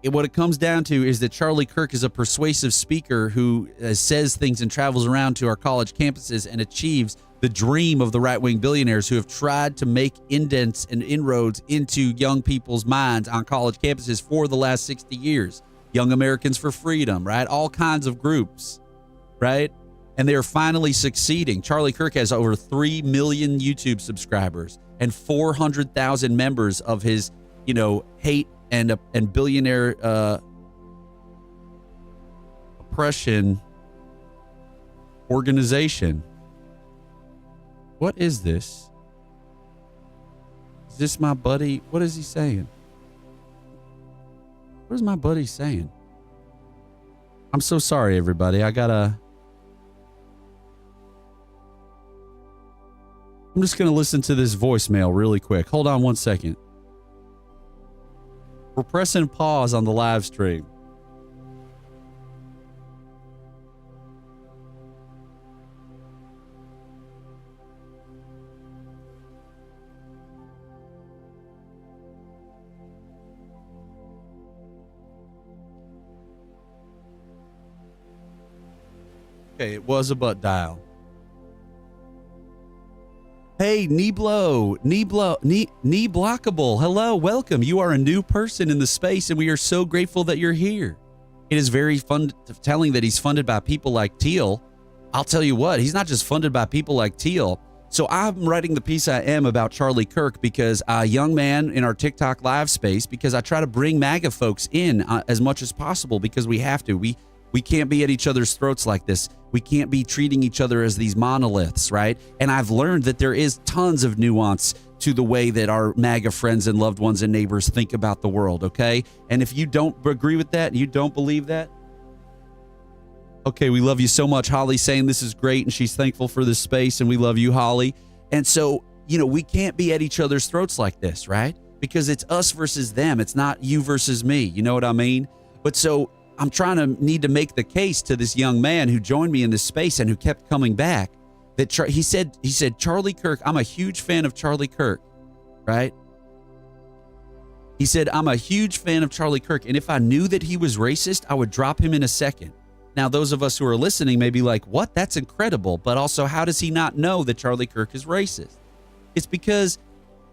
What it comes down to is that Charlie Kirk is a persuasive speaker who says things and travels around to our college campuses and achieves the dream of the right-wing billionaires who have tried to make indents and inroads into young people's minds on college campuses for the last 60 years. Young Americans for Freedom, right? All kinds of groups, right? And they are finally succeeding. Charlie Kirk has over 3 million YouTube subscribers and 400,000 members of his, you know, hate and billionaire oppression organization. What is this? Is this my buddy? What is he saying? What is my buddy saying? I'm so sorry, everybody. I'm just going to listen to this voicemail really quick. Hold on one second. We're pressing pause on the live stream. Okay, it was a butt dial. Hey, knee blockable. Hello, welcome. You are a new person in the space, and we are so grateful that you're here. It is very fun telling that he's funded by people like Teal. I'll tell you what, he's not just funded by people like Teal. So I'm writing the piece I am about Charlie Kirk because a young man in our TikTok live space, because I try to bring MAGA folks in as much as possible because we have to. We can't be at each other's throats like this. We can't be treating each other as these monoliths, right? And I've learned that there is tons of nuance to the way that our MAGA friends and loved ones and neighbors think about the world, okay? And if you don't agree with that, you don't believe that, okay, we love you so much. Holly's saying this is great, and she's thankful for this space, and we love you, Holly. And so, you know, we can't be at each other's throats like this, right? Because it's us versus them. It's not you versus me. You know what I mean? But so I'm need to make the case to this young man who joined me in this space and who kept coming back that he said, Charlie Kirk, I'm a huge fan of Charlie Kirk, right? He said, I'm a huge fan of Charlie Kirk, and if I knew that he was racist, I would drop him in a second. Now, those of us who are listening may be like, what? That's incredible. But also, how does he not know that Charlie Kirk is racist? It's because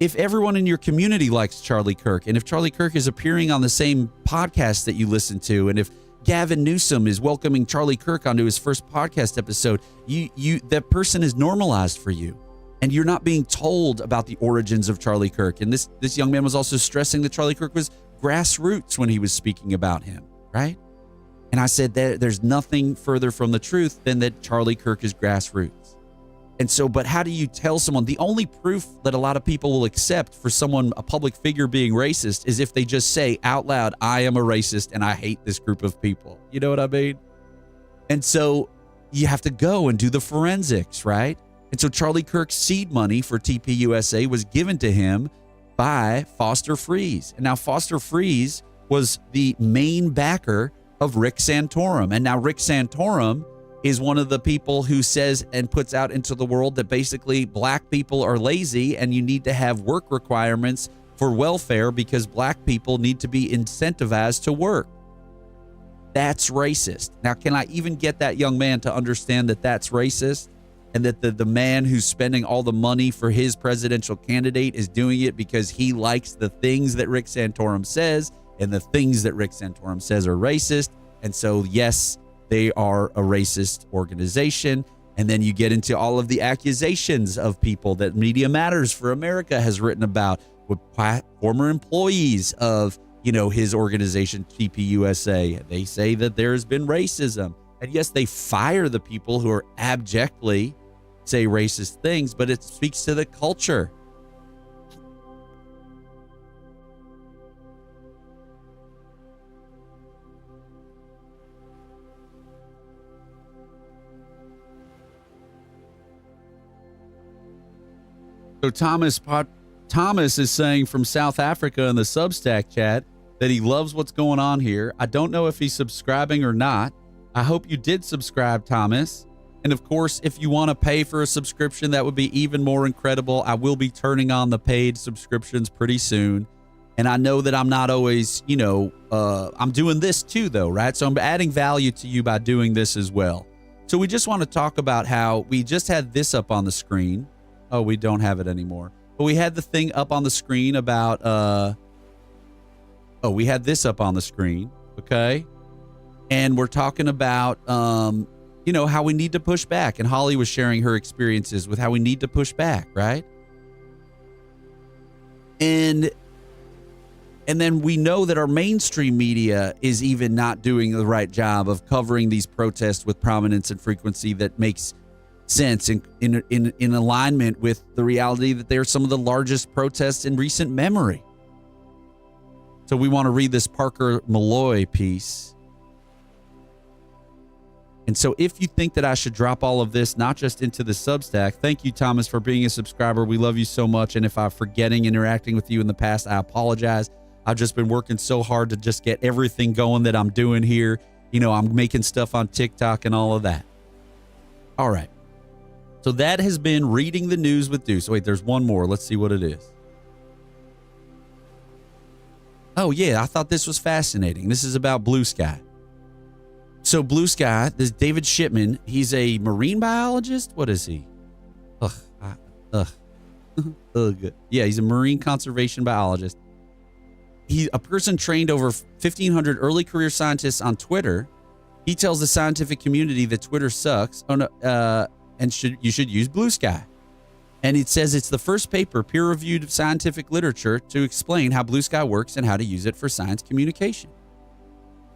if everyone in your community likes Charlie Kirk, and if Charlie Kirk is appearing on the same podcast that you listen to, and if Gavin Newsom is welcoming Charlie Kirk onto his first podcast episode, that person is normalized for you. And you're not being told about the origins of Charlie Kirk. And this young man was also stressing that Charlie Kirk was grassroots when he was speaking about him, right? And I said that there's nothing further from the truth than that Charlie Kirk is grassroots. And so, but how do you tell someone? The only proof that a lot of people will accept for someone, a public figure, being racist is if they just say out loud, I am a racist and I hate this group of people. You know what I mean? And so you have to go and do the forensics, right? And so Charlie Kirk's seed money for TPUSA was given to him by Foster Friess. And now Foster Friess was the main backer of Rick Santorum. And now Rick Santorum is one of the people who says and puts out into the world that basically black people are lazy and you need to have work requirements for welfare because black people need to be incentivized to work. That's racist. Now, can I even get that young man to understand that that's racist and that the man who's spending all the money for his presidential candidate is doing it because he likes the things that Rick Santorum says, and the things that Rick Santorum says are racist? And so, yes, they are a racist organization. And then you get into all of the accusations of people that Media Matters for America has written about with former employees of, his organization, TPUSA. They say that there's been racism. And yes, they fire the people who are abjectly say racist things, but it speaks to the culture. So Thomas is saying from South Africa in the Substack chat that he loves what's going on here. I don't know if he's subscribing or not. I hope you did subscribe, Thomas. And of course, if you want to pay for a subscription, that would be even more incredible. I will be turning on the paid subscriptions pretty soon. And I know that I'm not always, I'm doing this too, though, right? So I'm adding value to you by doing this as well. So we just want to talk about how we just had this up on the screen. Oh, we don't have it anymore. But we had the thing up on the screen about, we had this up on the screen, okay? And we're talking about, how we need to push back. And Holly was sharing her experiences with how we need to push back, right? And then we know that our mainstream media is even not doing the right job of covering these protests with prominence and frequency that makes sense in alignment with the reality that they're some of the largest protests in recent memory. So we want to read this Parker Malloy piece. And so if you think that I should drop all of this, not just into the Substack, thank you, Thomas, for being a subscriber. We love you so much. And if I'm forgetting interacting with you in the past, I apologize. I've just been working so hard to just get everything going that I'm doing here. I'm making stuff on TikTok and all of that. All right. So that has been Reading the News with Deuce. Wait, there's one more. Let's see what it is. Oh, yeah, I thought this was fascinating. This is about Blue Sky. So Blue Sky, this David Shipman, he's a marine biologist. What is he? Yeah, he's a marine conservation biologist. He's a person trained over 1,500 early career scientists on Twitter. He tells the scientific community that Twitter sucks. And you should use Blue Sky. And it says it's the first paper peer-reviewed scientific literature to explain how Blue Sky works and how to use it for science communication.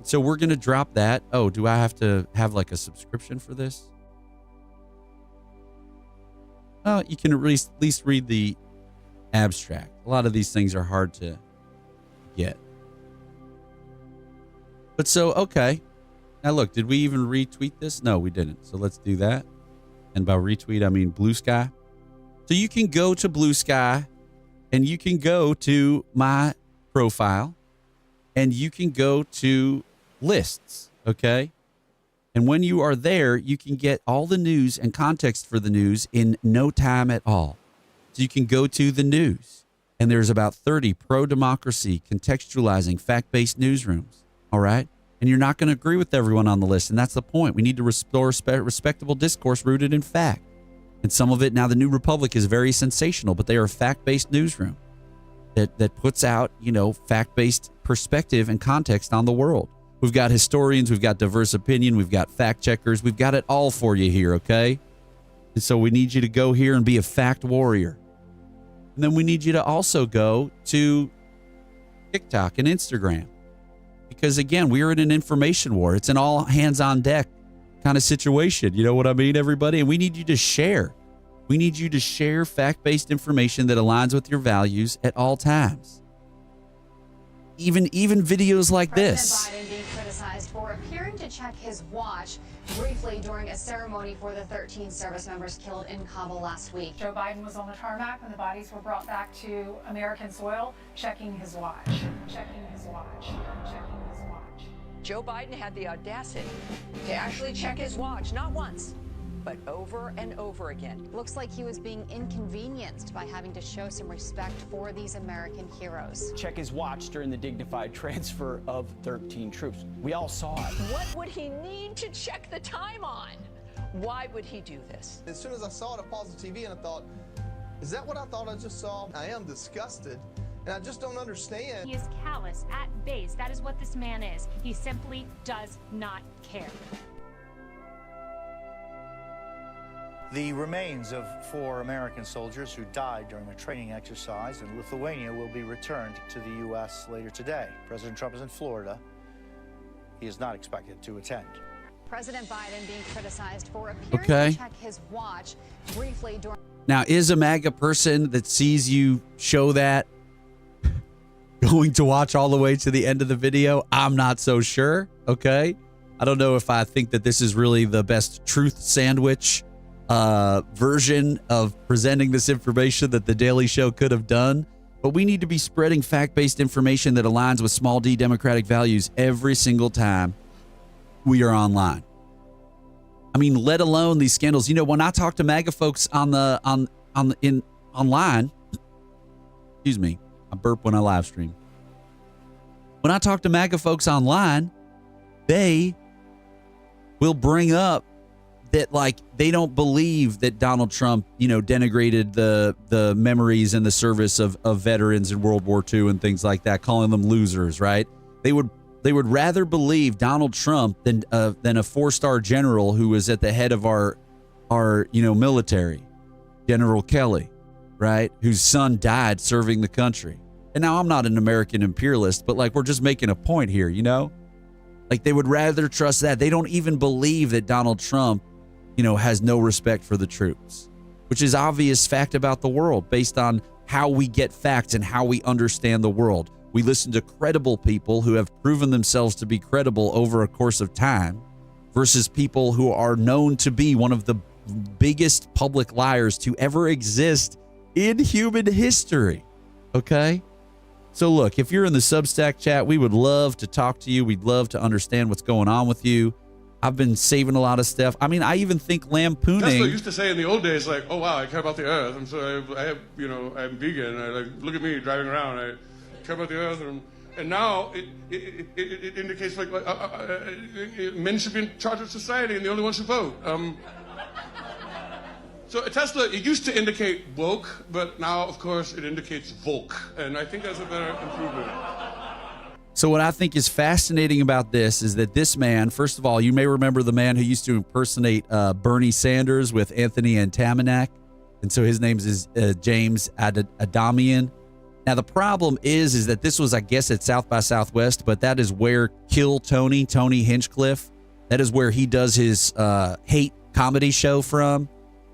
So we're going to drop that. Oh, do I have to have like a subscription for this? Oh, you can at least read the abstract. A lot of these things are hard to get. But so, okay. Now look, did we even retweet this? No, we didn't. So let's do that. And by retweet, I mean Blue Sky. So you can go to Blue Sky and you can go to my profile and you can go to lists, okay? And when you are there, you can get all the news and context for the news in no time at all. So you can go to the news and there's about 30 pro-democracy, contextualizing, fact-based newsrooms, all right? And you're not going to agree with everyone on the list, and that's the point. We need to restore respectable discourse rooted in fact. And some of it, now the New Republic is very sensational, but they are a fact-based newsroom that puts out, fact-based perspective and context on the world. We've got historians, we've got diverse opinion, we've got fact-checkers, we've got it all for you here, okay? And so we need you to go here and be a fact warrior. And then we need you to also go to TikTok and Instagram. Because again, we are in an information war. It's an all hands on deck kind of situation. You know what I mean, everybody? And we need you to share. We need you to share fact-based information that aligns with your values at all times. Even videos like this. President Biden being criticized for appearing to check his watch briefly during a ceremony for the 13 service members killed in Kabul last week. Joe Biden was on the tarmac when the bodies were brought back to American soil, checking his watch, checking his watch, checking his watch. Joe Biden had the audacity to actually check his watch, not once, but over and over again. Looks like he was being inconvenienced by having to show some respect for these American heroes. Check his watch during the dignified transfer of 13 troops. We all saw it. What would he need to check the time on? Why would he do this? As soon as I saw it, I paused the TV and I thought, is that what I thought I just saw? I am disgusted, and I just don't understand. He is callous at base. That is what this man is. He simply does not care. The remains of 4 American soldiers who died during a training exercise in Lithuania will be returned to the U.S. later today. President Trump is in Florida. He is not expected to attend. President Biden being criticized for appearing to check his watch briefly during... Now, is a MAGA person that sees you show that going to watch all the way to the end of the video? I'm not so sure, okay? I don't know if I think that this is really the best truth sandwich version of presenting this information that The Daily Show could have done. But we need to be spreading fact-based information that aligns with small d democratic values every single time we are online. I mean, let alone these scandals. You know, when I talk to MAGA folks online, excuse me, I burp when I live stream. When I talk to MAGA folks online, they will bring up that, like, they don't believe that Donald Trump, you know, denigrated the memories and the service of veterans in World War II and things like that, calling them losers, right? They would rather believe Donald Trump than a 4-star general who was at the head of our military, General Kelly, right? Whose son died serving the country. And now I'm not an American imperialist, but like, we're just making a point here, you know? Like, they would rather trust that. They don't even believe that Donald Trump, you know, has no respect for the troops, which is obvious fact about the world based on how we get facts and how we understand the world. We listen to credible people who have proven themselves to be credible over a course of time versus people who are known to be one of the biggest public liars to ever exist in human history. Okay? So look, if you're in the Substack chat, we would love to talk to you. We'd love to understand what's going on with you. I've been saving a lot of stuff. I mean, I even think lampooning. That's what I used to say in the old days, like, oh wow, I care about the earth, and so I have, you know, I'm vegan. Look at me driving around. I care about the earth, and now it indicates like men should be in charge of society and the only ones who vote. So Tesla, it used to indicate woke, but now, of course, it indicates Volk, and I think that's a better improvement. So what I think is fascinating about this is that this man, first of all, you may remember the man who used to impersonate Bernie Sanders with Anthony Antamanak. And so his name is James Adamian. Now, the problem is that this was, I guess, at South by Southwest, but that is where Tony Hinchcliffe, that is where he does his hate comedy show from.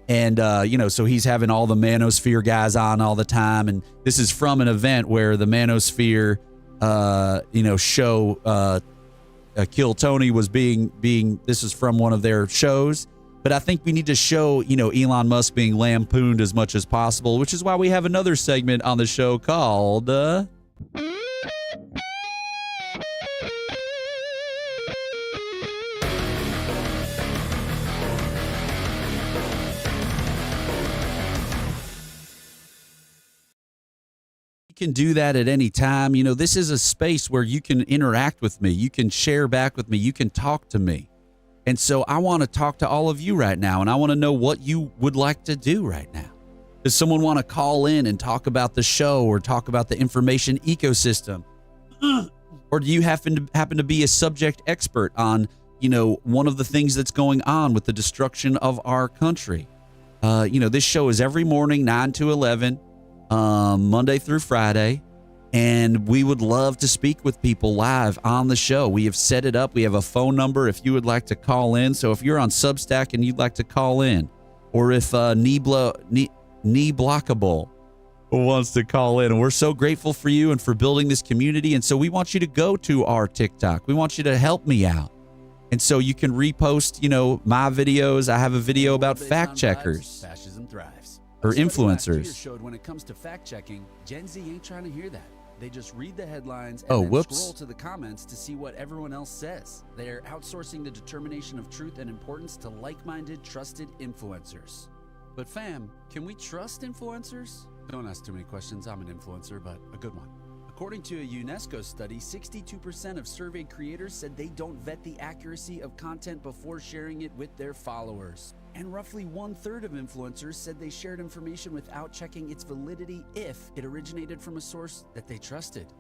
And, you know, so he's having all the Manosphere guys on all the time. And this is from an event where the Manosphere show Kill Tony was being this is from one of their shows. But I think we need to show, you know, Elon Musk being lampooned as much as possible, which is why we have another segment on the show called can do that at any time. You know, this is a space where you can interact with me. You can share back with me. You can talk to me. And so I want to talk to all of you right now, and I want to know what you would like to do right now. Does someone want to call in and talk about the show or talk about the information ecosystem? Or do you happen to be a subject expert on, you know, one of the things that's going on with the destruction of our country? You know, this show is every morning, 9 to 11. Monday through Friday, and we would love to speak with people live on the show. We have set it up. We have a phone number if you would like to call in. So if you're on Substack and you'd like to call in, or if Knee Blockable wants to call in, and we're so grateful for you and for building this community. And so we want you to go to our TikTok. We want you to help me out. And so you can repost, my videos. I have a video about fact checkers. Fascism thrives. Or A study influencers. last year showed when it comes to fact checking, Gen Z ain't trying to hear that. They just read the headlines and then whoops. scroll to the comments to see what everyone else says. They're outsourcing the determination of truth and importance to like-minded, trusted influencers. But fam, can we trust influencers? Don't ask too many questions. I'm an influencer, but a good one. According to a UNESCO study, 62% of surveyed creators said they don't vet the accuracy of content before sharing it with their followers. And roughly 1/3 of influencers said they shared information without checking its validity if it originated from a source that they trusted.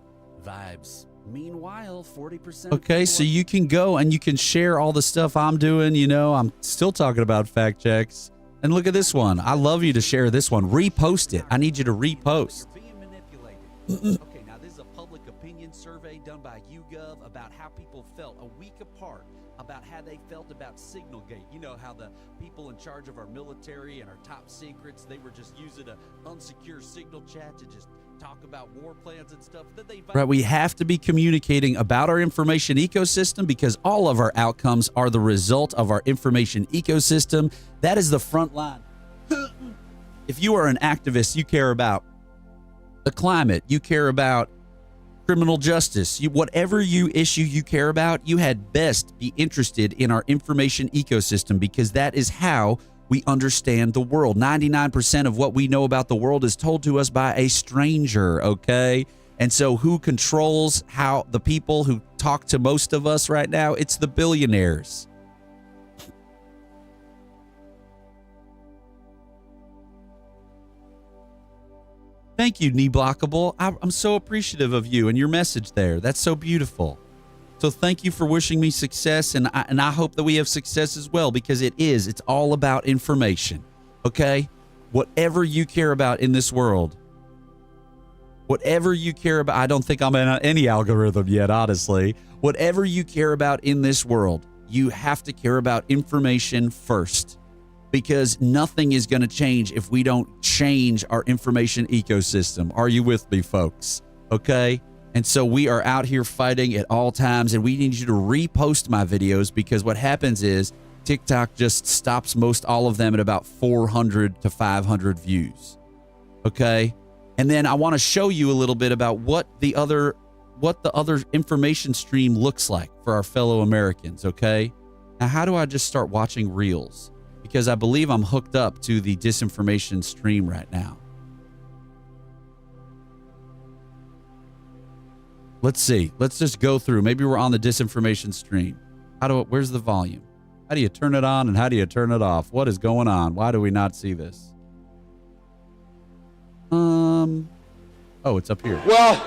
Vibes. Meanwhile, 40%. Okay, so you can go and you can share all the stuff I'm doing. I'm still talking about fact checks. And look at this one. I love you to share this one. Repost it. I need you to repost. You're being manipulated. Okay, now this is a public opinion survey done by YouGov about how people felt a week apart about how they felt about Signalgate. You know how the people in charge of our military and our top secrets, they were just using an unsecure signal chat to just talk about war plans and stuff. Then they Right, we have to be communicating about our information ecosystem because all of our outcomes are the result of our information ecosystem. That is the front line. If you are an activist, you care about the climate, you care about criminal justice, whatever issue you care about, you had best be interested in our information ecosystem because that is how we understand the world. 99% of what we know about the world is told to us by a stranger, okay? And so who controls how the people who talk to most of us right now? It's the billionaires. Thank you, Knee Blockable. I'm so appreciative of you and your message there. That's so beautiful. So thank you for wishing me success, and I hope that we have success as well because it's all about information, okay? Whatever you care about in this world, whatever you care about, I don't think I'm in any algorithm yet, honestly. Whatever you care about in this world, you have to care about information first. Because nothing is going to change if we don't change our information ecosystem. Are you with me, folks? Okay? And so we are out here fighting at all times, and we need you to repost my videos because what happens is TikTok just stops most all of them at about 400 to 500 views. Okay? And then I want to show you a little bit about what the other information stream looks like for our fellow Americans, okay? Now, how do I just start watching reels? Because I believe I'm hooked up to the disinformation stream right now. Let's see. Let's just go through. Maybe we're on the disinformation stream. Where's the volume? How do you turn it on and how do you turn it off? What is going on? Why do we not see this? Oh, it's up here. Well,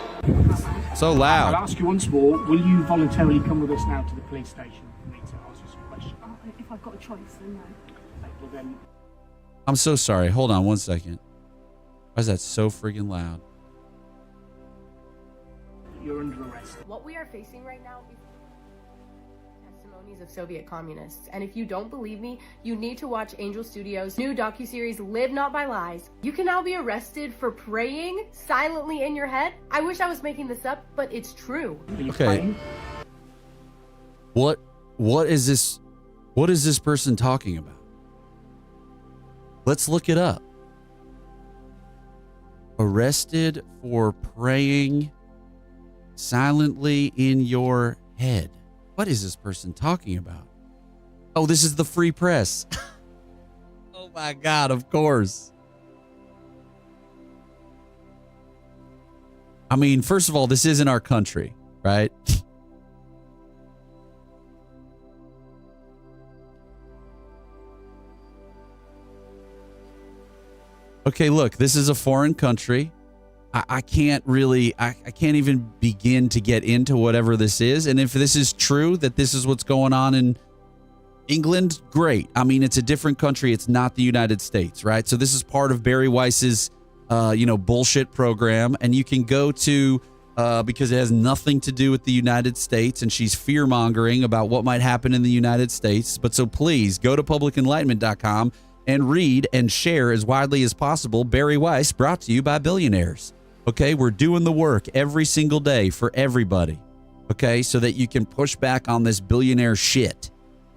so loud. I'll ask you once more. Will you voluntarily come with us now to the police station for me to ask you some questions? If I've got a choice, then no. Well, then, I'm so sorry. Hold on one second. Why is that so friggin' loud? you're under arrest. What we are facing right now is testimonies of Soviet communists. And if you don't believe me, you need to watch Angel Studios' new docuseries, Live Not by Lies. You can now be arrested for praying silently in your head. I wish I was making this up, but it's true. Okay. What is this person talking about? Let's look it up. Arrested for praying silently in your head. What is this person talking about? Oh, this is the free press. Oh my God, of course. I mean, first of all, this isn't our country, right? Okay, look, this is a foreign country. I can't even begin to get into whatever this is. And if this is true, that this is what's going on in England, great. I mean, it's a different country. It's not the United States, right? So this is part of Barry Weiss's, bullshit program. And you can go to, because it has nothing to do with the United States, and she's fear-mongering about what might happen in the United States. But so please go to publicenlightenment.com and read and share as widely as possible Barry Weiss, brought to you by billionaires. Okay, we're doing the work every single day for everybody. Okay, so that you can push back on this billionaire shit.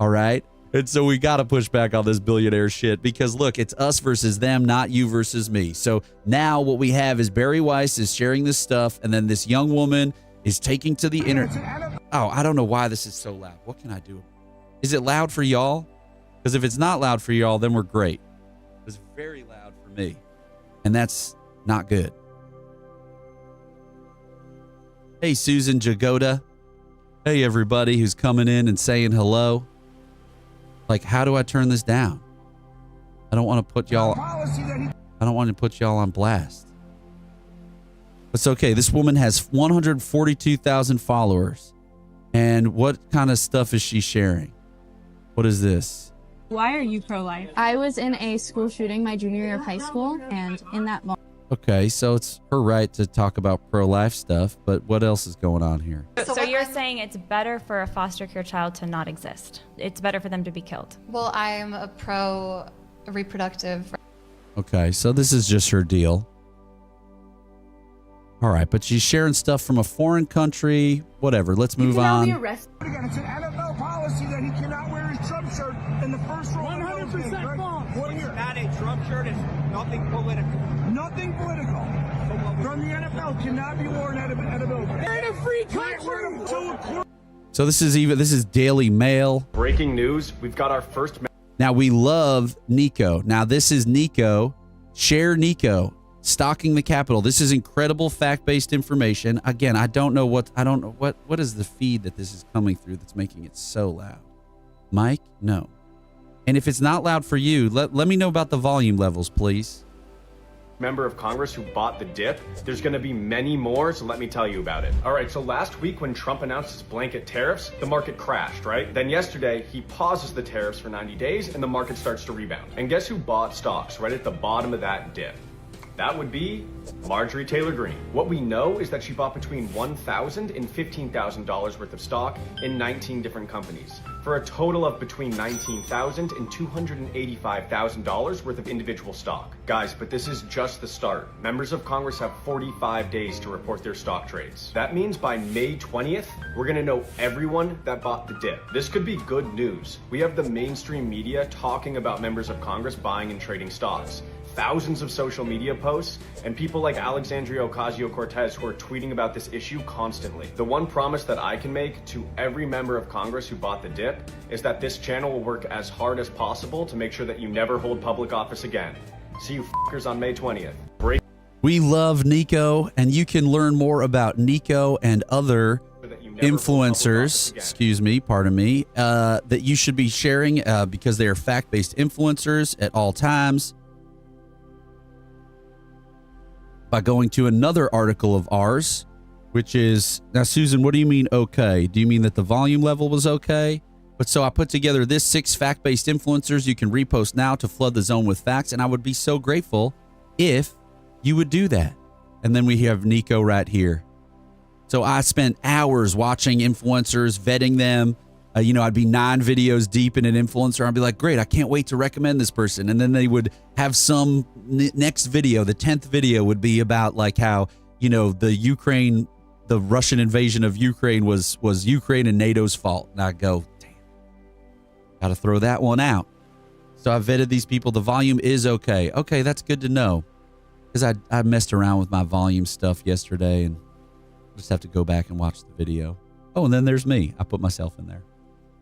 All right. And so we got to push back on this billionaire shit because look, it's us versus them, not you versus me. So now what we have is Barry Weiss is sharing this stuff, and then this young woman is taking to the internet. Oh, I don't know why this is so loud. What can I do? Is it loud for y'all? Because if it's not loud for y'all, then we're great. It's very loud for me, and that's not good. Hey, Susan Jagoda. Hey, everybody who's coming in and saying hello. Like, how do I turn this down? I don't want to put y'all on blast. It's okay. This woman has 142,000 followers. And what kind of stuff is she sharing? What is this? Why are you pro-life? I was in a school shooting my junior year of high school, and in that moment. Okay, so it's her right to talk about pro-life stuff, but what else is going on here? So you're saying it's better for a foster care child to not exist? It's better for them to be killed? Well, I'm a pro-reproductive. Okay, so this is just her deal. All right, but she's sharing stuff from a foreign country. Whatever, let's move on. It's an NFL policy that he cannot wear his Trump shirt in the first row. 100% false. It's not a Trump shirt. It's nothing political. Nothing political. From the NFL cannot be worn at a building. We're in a free country. So this is Daily Mail. Breaking news, we've got our first... Now we love Nico. Now this is Nico. Share Nico. Stalking the Capitol. This is incredible fact-based information. Again, I don't know what is the feed that this is coming through that's making it so loud. Mike? No. And if it's not loud for you, let me know about the volume levels, please. Member of Congress who bought the dip. There's going to be many more, so let me tell you about it. All right, so last week when Trump announced his blanket tariffs, the market crashed, right? Then yesterday, he pauses the tariffs for 90 days and the market starts to rebound. And guess who bought stocks right at the bottom of that dip? That would be Marjorie Taylor Greene. What we know is that she bought between $1,000 and $15,000 worth of stock in 19 different companies for a total of between $19,000 and $285,000 worth of individual stock. Guys, but this is just the start. Members of Congress have 45 days to report their stock trades. That means by May 20th, we're gonna know everyone that bought the dip. This could be good news. We have the mainstream media talking about members of Congress buying and trading stocks. Thousands of social media posts, and people like Alexandria Ocasio-Cortez who are tweeting about this issue constantly. The one promise that I can make to every member of Congress who bought the dip is that this channel will work as hard as possible to make sure that you never hold public office again. See you fuckers on May 20th. We love Nico, and you can learn more about Nico and other influencers, that you should be sharing because they are fact-based influencers at all times. By going to another article of ours, which is, now Susan, what do you mean okay? Do you mean that the volume level was okay? But so I put together this 6 fact-based influencers you can repost now to flood the zone with facts, and I would be so grateful if you would do that. And then we have Nico right here. So I spent hours watching influencers, vetting them. I'd be 9 videos deep in an influencer. I'd be like, great, I can't wait to recommend this person. And then they would have some next video, the 10th video would be about like how, the Russian invasion of Ukraine was Ukraine and NATO's fault. And I go, damn, got to throw that one out. So I vetted these people. The volume is okay. Okay, that's good to know. Because I messed around with my volume stuff yesterday and I just have to go back and watch the video. Oh, and then there's me. I put myself in there.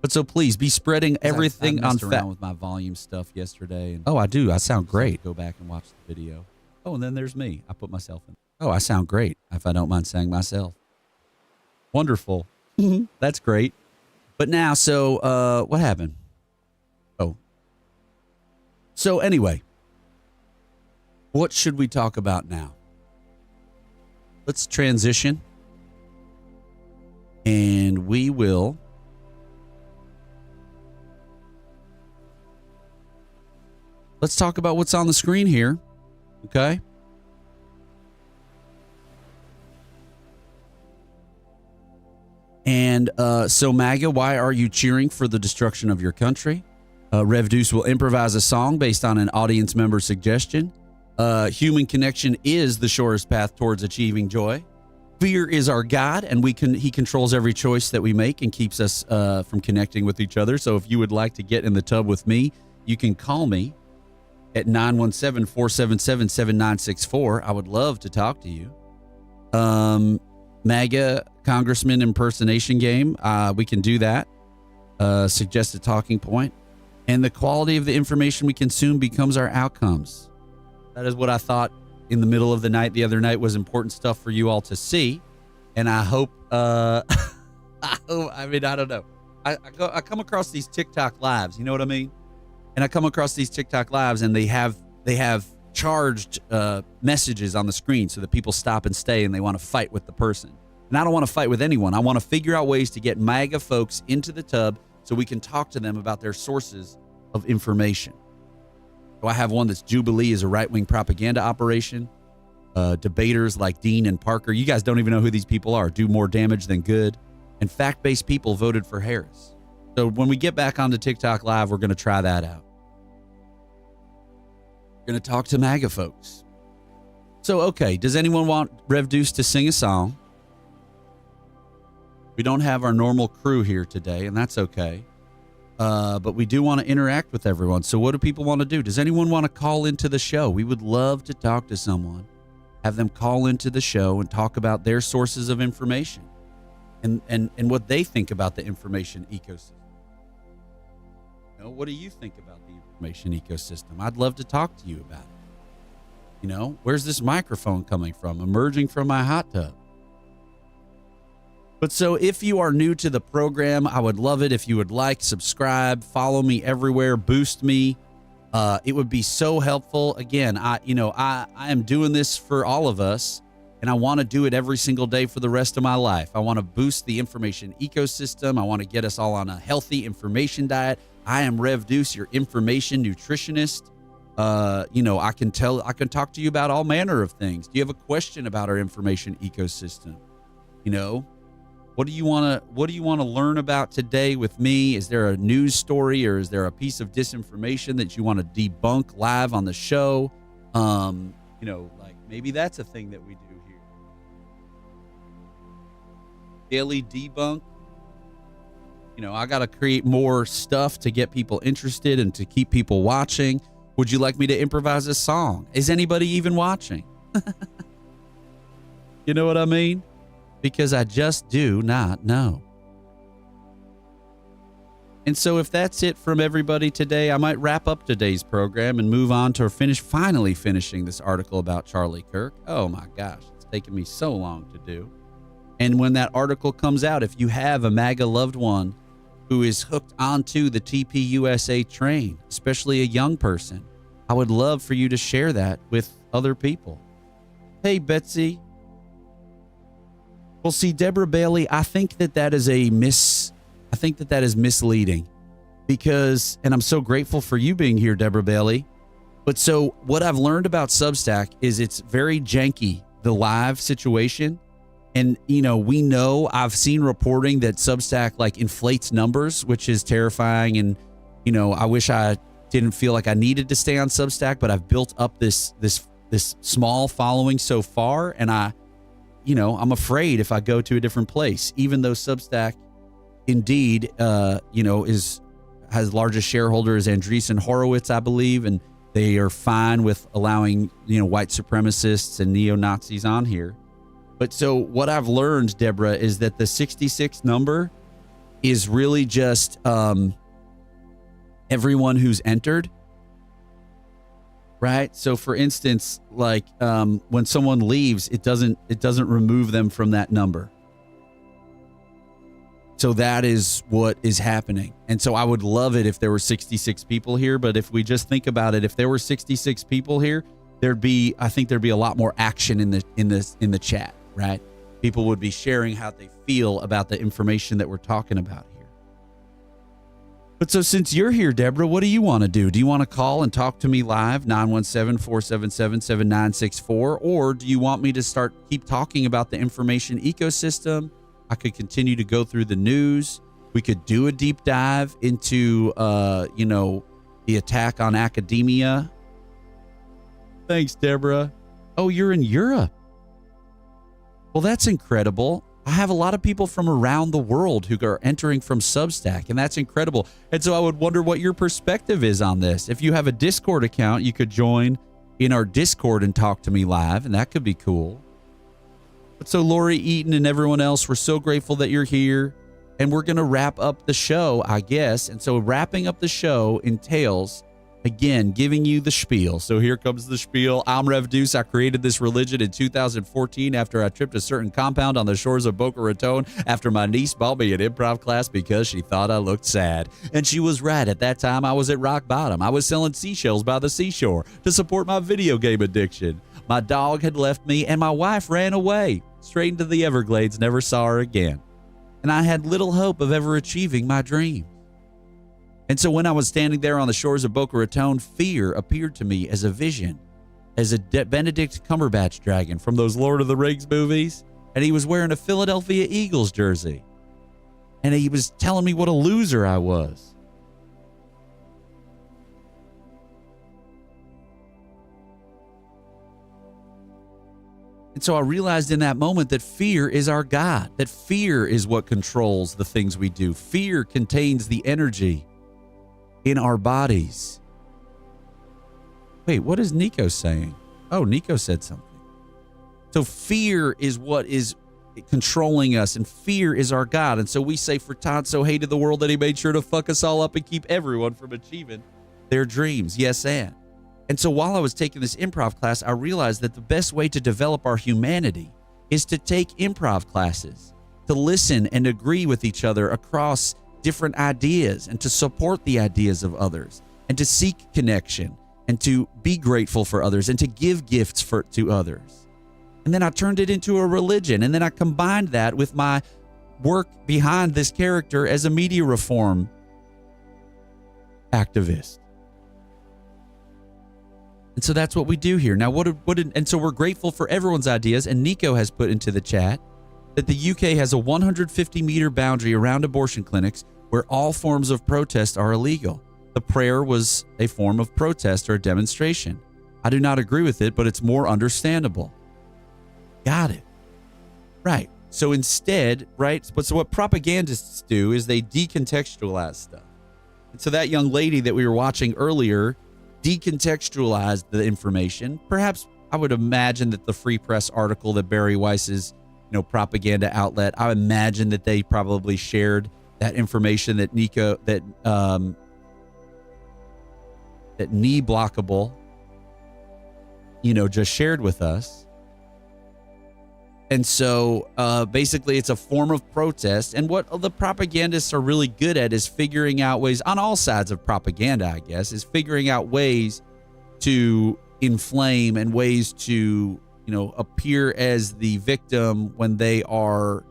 But so please be spreading everything on around with my volume stuff yesterday. And I do. I sound great. Go back and watch the video. Oh, and then there's me. I put myself in. Oh, I sound great. If I don't mind saying myself. Wonderful. That's great. But now, so what happened? Oh. So anyway, what should we talk about now? Let's transition. And we will. Let's talk about what's on the screen here, okay? And so MAGA, why are you cheering for the destruction of your country? Rev Deuce will improvise a song based on an audience member suggestion. Human connection is the surest path towards achieving joy. Fear is our God, and he controls every choice that we make and keeps us from connecting with each other. So if you would like to get in the tub with me, you can call me at 917-477-7964. I would love to talk to you. MAGA Congressman impersonation game. We can do that. Suggest a talking point. And the quality of the information we consume becomes our outcomes. That is what I thought in the middle of the night the other night was important stuff for you all to see. And I hope, I don't know. I come across these TikTok lives, you know what I mean? And I come across these TikTok lives and they have charged messages on the screen so that people stop and stay and they want to fight with the person. And I don't want to fight with anyone. I want to figure out ways to get MAGA folks into the tub so we can talk to them about their sources of information. So I have one that's Jubilee is a right-wing propaganda operation. Debaters like Dean and Parker, you guys don't even know who these people are, do more damage than good. And fact-based people voted for Harris. So when we get back onto TikTok Live, we're going to try that out. We're going to talk to MAGA folks. So, okay, does anyone want Rev Deuce to sing a song? We don't have our normal crew here today, and that's okay. But we do want to interact with everyone. So what do people want to do? Does anyone want to call into the show? We would love to talk to someone, have them call into the show and talk about their sources of information and what they think about the information ecosystem. You know, what do you think about the information ecosystem? I'd love to talk to you about it. You know, where's this microphone coming from? Emerging from my hot tub. But so if you are new to the program, I would love it if you would like, subscribe, follow me everywhere, boost me. It would be so helpful. Again, I am doing this for all of us, and I want to do it every single day for the rest of my life. I want to boost the information ecosystem. I want to get us all on a healthy information diet. I am Rev Deuce, your information nutritionist. I can talk to you about all manner of things. Do you have a question about our information ecosystem? You know, what do you want to learn about today with me? Is there a news story or is there a piece of disinformation that you want to debunk live on the show? Like maybe that's a thing that we do here. Daily debunk. You know, I got to create more stuff to get people interested and to keep people watching. Would you like me to improvise a song? Is anybody even watching? You know what I mean? Because I just do not know. And so if that's it from everybody today, I might wrap up today's program and move on to finally finishing this article about Charlie Kirk. Oh my gosh, it's taken me so long to do. And when that article comes out, if you have a MAGA loved one who is hooked onto the TPUSA train, especially a young person, I would love for you to share that with other people. Hey, Betsy. Well, see, Deborah Bailey, I think that is misleading because, and I'm so grateful for you being here, Deborah Bailey. But so what I've learned about Substack is it's very janky, the live situation. And, I've seen reporting that Substack like inflates numbers, which is terrifying. And, I wish I didn't feel like I needed to stay on Substack, but I've built up this small following so far. And I'm afraid if I go to a different place, even though Substack indeed, has largest shareholder is Andreessen Horowitz, I believe, and they are fine with allowing, white supremacists and neo-Nazis on here. But so what I've learned, Deborah, is that the 66 number is really just everyone who's entered. Right. So, for instance, like when someone leaves, it doesn't remove them from that number. So that is what is happening. And so I would love it if there were 66 people here. But if we just think about it, if there were 66 people here, I think there'd be a lot more action in the chat. Right. People would be sharing how they feel about the information that we're talking about here. But so since you're here, Deborah, what do you want to do? Do you want to call and talk to me live, 917-477-7964? Or do you want me to keep talking about the information ecosystem? I could continue to go through the news. We could do a deep dive into, the attack on academia. Thanks, Deborah. Oh, you're in Europe. Well, that's incredible. I have a lot of people from around the world who are entering from Substack, and that's incredible. And so I would wonder what your perspective is on this. If you have a Discord account, you could join in our Discord and talk to me live, and that could be cool. But so Lori Eaton and everyone else, we're so grateful that you're here, and we're going to wrap up the show, I guess. And so wrapping up the show entails, again, giving you the spiel. So here comes the spiel. I'm Rev Deuce. I created this religion in 2014 after I tripped a certain compound on the shores of Boca Raton after my niece bought me an improv class because she thought I looked sad. And she was right. At that time, I was at rock bottom. I was selling seashells by the seashore to support my video game addiction. My dog had left me and my wife ran away straight into the Everglades, never saw her again. And I had little hope of ever achieving my dream. And so when I was standing there on the shores of Boca Raton, fear appeared to me as a vision, as a Benedict Cumberbatch dragon from those Lord of the Rings movies. And he was wearing a Philadelphia Eagles jersey. And he was telling me what a loser I was. And so I realized in that moment that fear is our God, that fear is what controls the things we do. Fear contains the energy in our bodies. Wait, what is Nico saying? Oh, Nico said something. So fear is what is controlling us, and fear is our God. And so we say, for Todd so hated the world that he made sure to fuck us all up and keep everyone from achieving their dreams. Yes, and. And so while I was taking this improv class, I realized that the best way to develop our humanity is to take improv classes, to listen and agree with each other across different ideas and to support the ideas of others and to seek connection and to be grateful for others and to give gifts to others. And then I turned it into a religion, and then I combined that with my work behind this character as a media reform activist. And so that's what we do here. Now, and so we're grateful for everyone's ideas, and Nico has put into the chat that the UK has a 150-meter boundary around abortion clinics where all forms of protest are illegal. The prayer was a form of protest or a demonstration. I do not agree with it, but it's more understandable. Got it. Right. So instead, right, but so what propagandists do is they decontextualize stuff. And so that young lady that we were watching earlier decontextualized the information. Perhaps I would imagine that the Free Press article that Barry Weiss's, propaganda outlet, I imagine that they probably shared that information that Nico, that Knee Blockable, just shared with us. And so basically it's a form of protest. And what the propagandists are really good at is figuring out ways, on all sides of propaganda, I guess, is figuring out ways to inflame and ways to, appear as the victim when they are,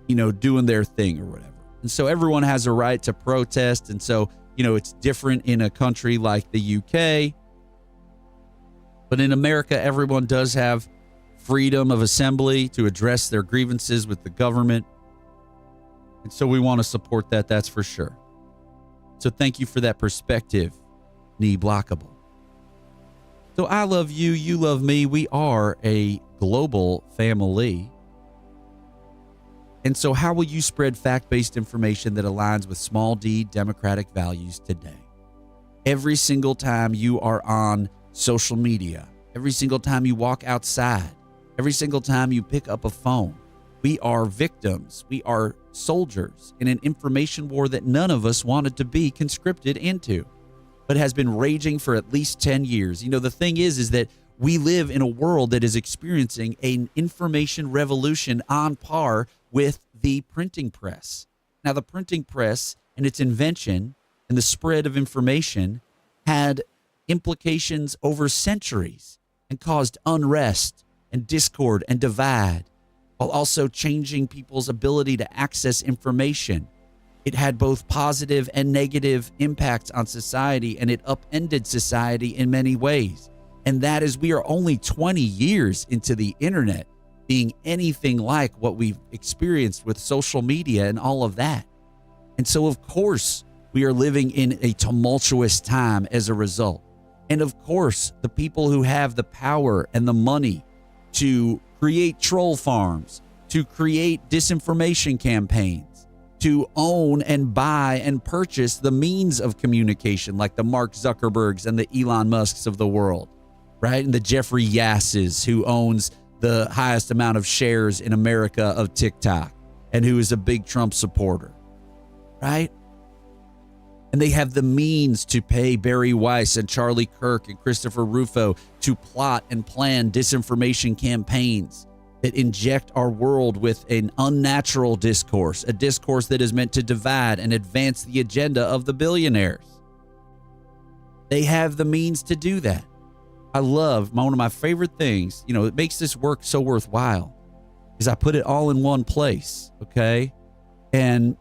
doing their thing or whatever. And so everyone has a right to protest. And so, it's different in a country like the UK. But in America, everyone does have freedom of assembly to address their grievances with the government. And so we want to support that, that's for sure. So thank you for that perspective, Knee Blockable. So I love you, you love me. We are a global family. And so how will you spread fact-based information that aligns with small d democratic values today? Every single time you are on social media, every single time you walk outside, every single time you pick up a phone, we are victims. We are soldiers in an information war that none of us wanted to be conscripted into, but has been raging for at least 10 years. The thing is that we live in a world that is experiencing an information revolution on par with the printing press. Now, the printing press and its invention and the spread of information had implications over centuries and caused unrest and discord and divide, while also changing people's ability to access information. It had both positive and negative impacts on society, and it upended society in many ways. And that is, we are only 20 years into the internet being anything like what we've experienced with social media and all of that. And so, of course, we are living in a tumultuous time as a result. And of course, the people who have the power and the money to create troll farms, to create disinformation campaigns, to own and buy and purchase the means of communication like the Mark Zuckerbergs and the Elon Musks of the world, right? And the Jeffrey Yasses, who owns the highest amount of shares in America of TikTok and who is a big Trump supporter, right? And they have the means to pay Barry Weiss and Charlie Kirk and Christopher Rufo to plot and plan disinformation campaigns that inject our world with an unnatural discourse, a discourse that is meant to divide and advance the agenda of the billionaires. They have the means to do that. I love, one of my favorite things, you know, it makes this work so worthwhile, is I put it all in one place, okay? And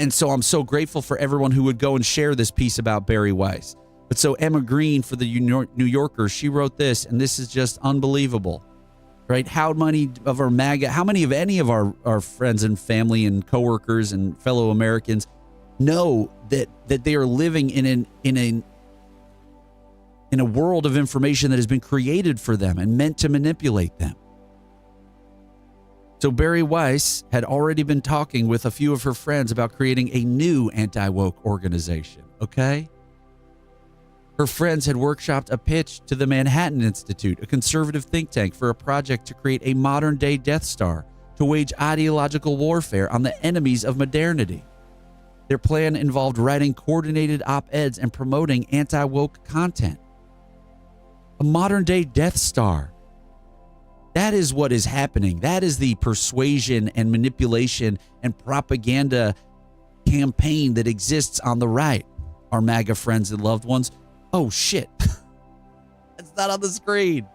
so I'm so grateful for everyone who would go and share this piece about Barry Weiss. But so Emma Green for the New Yorker, she wrote this, and this is just unbelievable, right? How many of any of our friends and family and coworkers and fellow Americans know that they are living in a world of information that has been created for them and meant to manipulate them? So Barry Weiss had already been talking with a few of her friends about creating a new anti-woke organization, okay? Her friends had workshopped a pitch to the Manhattan Institute, a conservative think tank, for a project to create a modern-day Death Star to wage ideological warfare on the enemies of modernity. Their plan involved writing coordinated op-eds and promoting anti-woke content. A modern-day Death Star. That is what is happening. That is the persuasion and manipulation and propaganda campaign that exists on the right. Our MAGA friends and loved ones. Oh, shit. It's not on the screen.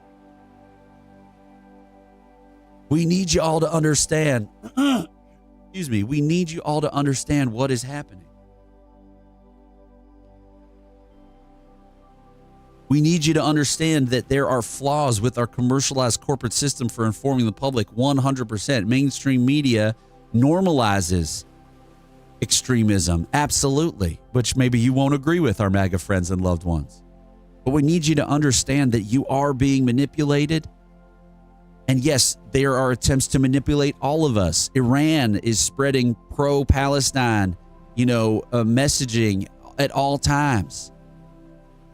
We need you all to understand. Excuse me. We need you all to understand what is happening. We need you to understand that there are flaws with our commercialized corporate system for informing the public 100%. Mainstream media normalizes extremism, absolutely, which maybe you won't agree with, our MAGA friends and loved ones. But we need you to understand that you are being manipulated. And yes, there are attempts to manipulate all of us. Iran is spreading pro-Palestine, messaging at all times.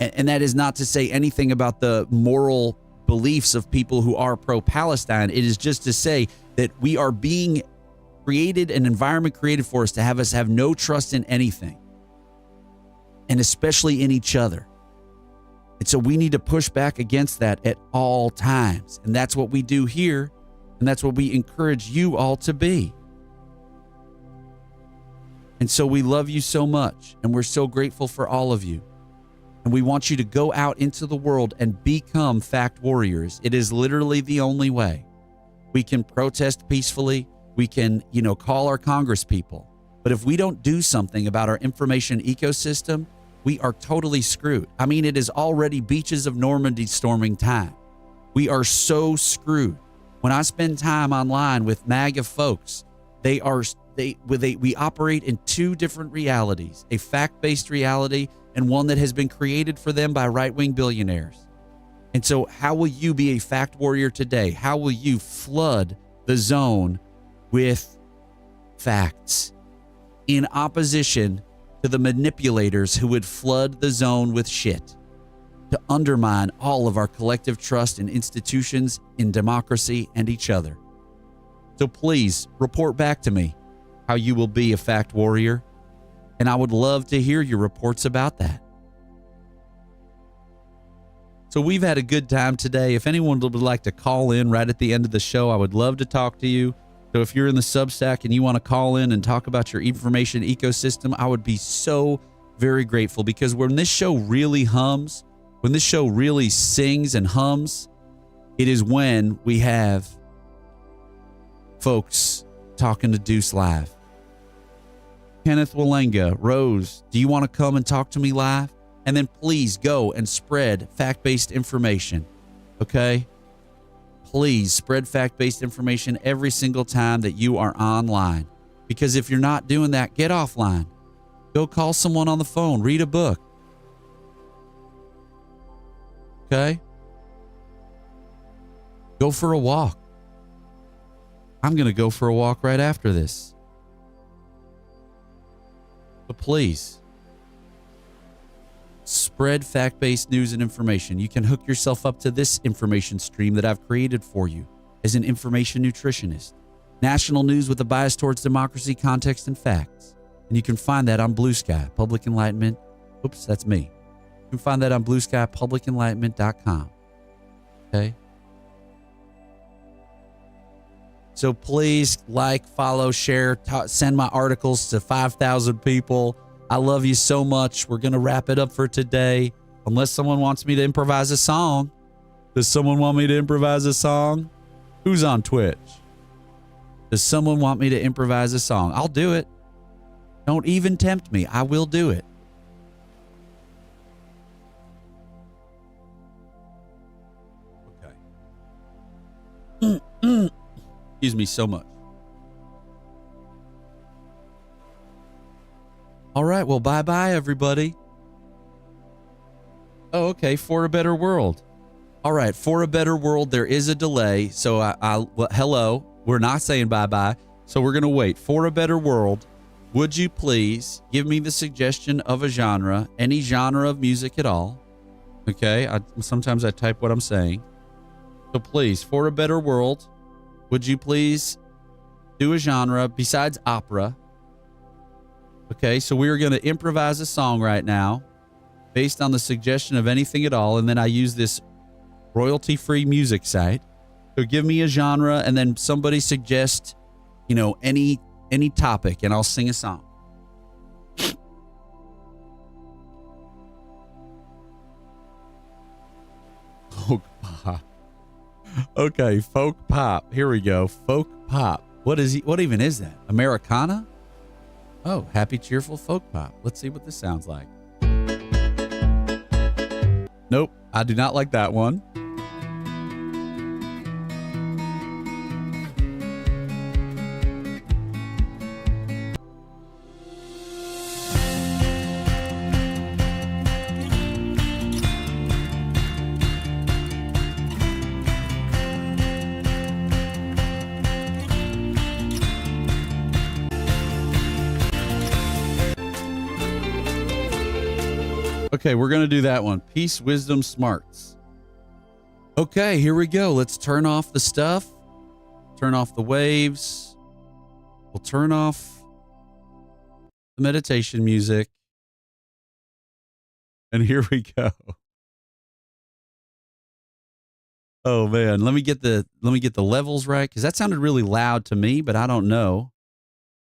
And that is not to say anything about the moral beliefs of people who are pro-Palestine. It is just to say that we are being created, an environment created for us to have no trust in anything, and especially in each other. And so we need to push back against that at all times. And that's what we do here. And that's what we encourage you all to be. And so we love you so much. And we're so grateful for all of you. And we want you to go out into the world and become fact warriors. It is literally the only way. We can protest peacefully. We can, call our Congress people. But if we don't do something about our information ecosystem, we are totally screwed. I mean, it is already Beaches of Normandy storming time. We are so screwed. When I spend time online with MAGA folks, we operate in two different realities, a fact-based reality and one that has been created for them by right-wing billionaires. And so how will you be a fact warrior today? How will you flood the zone with facts in opposition to the manipulators who would flood the zone with shit to undermine all of our collective trust in institutions, in democracy, and each other? So please report back to me how you will be a fact warrior. And I would love to hear your reports about that. So we've had a good time today. If anyone would like to call in right at the end of the show, I would love to talk to you. So if you're in the Substack and you want to call in and talk about your information ecosystem, I would be so very grateful, because when this show really hums, when this show really sings and hums, it is when we have folks talking to Deuce live. Kenneth Walenga, Rose, do you want to come and talk to me live? And then please go and spread fact-based information, okay? Please spread fact-based information every single time that you are online. Because if you're not doing that, get offline. Go call someone on the phone. Read a book. Okay? Go for a walk. I'm going to go for a walk right after this. But please, spread fact-based news and information. You can hook yourself up to this information stream that I've created for you as an information nutritionist. National news with a bias towards democracy, context, and facts. And you can find that on Blue Sky, Public Enlightenment. Oops, that's me. You can find that on Blue Sky, publicenlightenment.com. Okay? So please like, follow, share, send my articles to 5,000 people. I love you so much. We're going to wrap it up for today. Unless someone wants me to improvise a song. Does someone want me to improvise a song? Who's on Twitch? Does someone want me to improvise a song? I'll do it. Don't even tempt me. I will do it. Okay. Excuse me so much. All right. Well, bye-bye, everybody. Oh, okay. For a better world. All right. For a better world, there is a delay. So, well, hello. We're not saying bye-bye. So we're going to wait. For a better world, would you please give me the suggestion of a genre, any genre of music at all? Okay. Sometimes I type what I'm saying. So please, for a better world, would you please do a genre besides opera? Okay, so we are going to improvise a song right now based on the suggestion of anything at all. And then I use this royalty-free music site. So give me a genre and then somebody suggest, you know, any topic and I'll sing a song. Folk pop. Okay, folk pop. Here we go. Folk pop. What even is that? Americana? Oh, happy, cheerful folk pop. Let's see what this sounds like. Nope, I do not like that one. Okay, we're going to do that one. Peace, wisdom, smarts. Okay, here we go. Let's turn off the stuff. Turn off the waves. We'll turn off the meditation music. And here we go. Oh man, let me get the levels right, because that sounded really loud to me, but I don't know.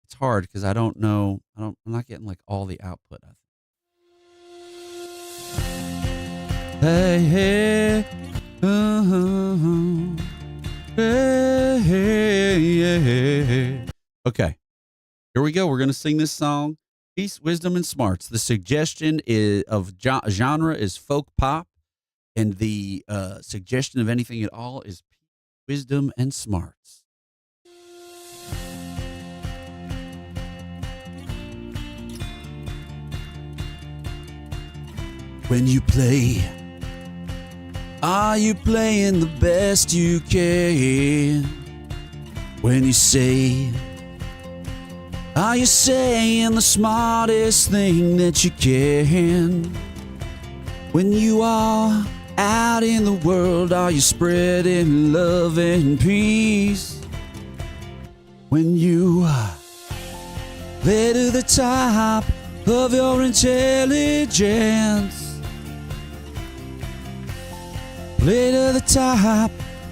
It's hard because I don't know. I'm not getting like all the output. I think. Hey, hey, hey, hey, hey. Okay, here we go. We're going to sing this song, Peace, Wisdom, and Smarts. The suggestion of genre is folk pop, and the suggestion of anything at all is wisdom and smarts. When you play, are you playing the best you can? When you say, are you saying the smartest thing that you can? When you are out in the world, are you spreading love and peace? When you play to the top of your intelligence, play to the top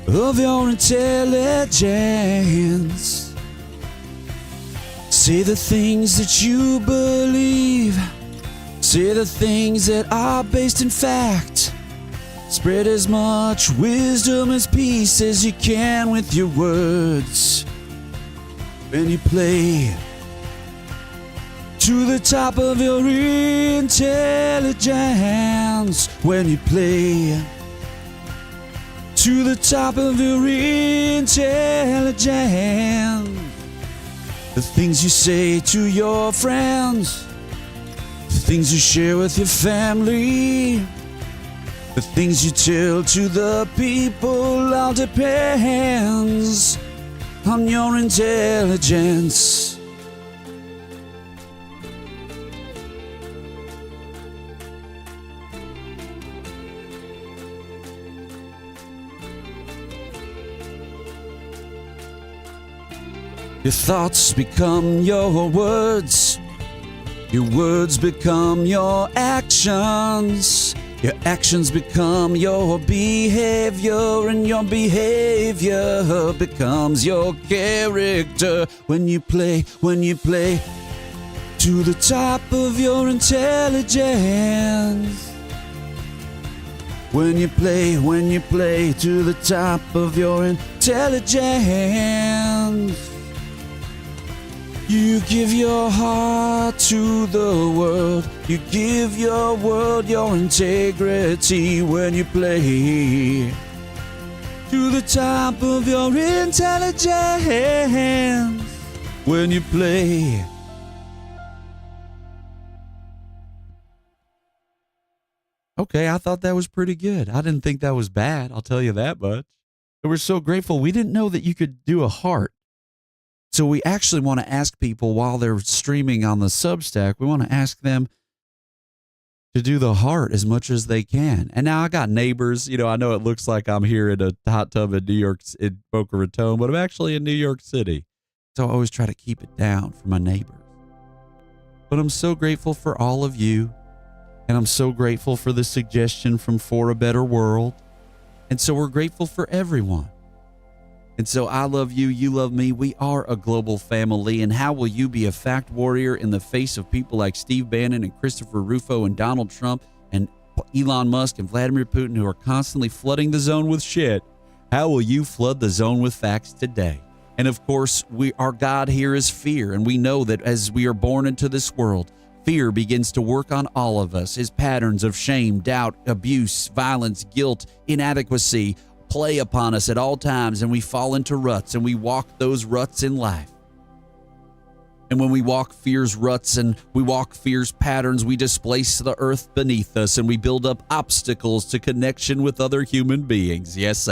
of your intelligence. Say the things that you believe. Say the things that are based in fact. Spread as much wisdom as peace as you can with your words. When you play to the top of your intelligence. When you play to the top of your intelligence. The things you say to your friends, the things you share with your family, The things you tell to the people all depends on your intelligence. Your thoughts become your words. Your words become your actions. Your actions become your behavior, and your behavior becomes your character. When you play to the top of your intelligence. When you play to the top of your intelligence. You give your heart to the world. You give your world your integrity when you play to the top of your intelligence. When you play. Okay, I thought that was pretty good. I didn't think that was bad, I'll tell you that much. And we're so grateful. We didn't know that you could do a heart. So we actually want to ask people while they're streaming on the Substack, we want to ask them to do the heart as much as they can. And now I got neighbors. You know, I know it looks like I'm here in a hot tub in New York, in Boca Raton, but I'm actually in New York City. So I always try to keep it down for my neighbors. But I'm so grateful for all of you. And I'm so grateful for the suggestion from For a Better World. And so we're grateful for everyone. And so I love you, you love me. We are a global family. And how will you be a fact warrior in the face of people like Steve Bannon and Christopher Rufo and Donald Trump and Elon Musk and Vladimir Putin, who are constantly flooding the zone with shit? How will you flood the zone with facts today? And of course, our God here is fear. And we know that as we are born into this world, fear begins to work on all of us. His patterns of shame, doubt, abuse, violence, guilt, inadequacy play upon us at all times, and we fall into ruts, and we walk those ruts in life. And when we walk fear's ruts and we walk fear's patterns, we displace the earth beneath us, and we build up obstacles to connection with other human beings. Yes,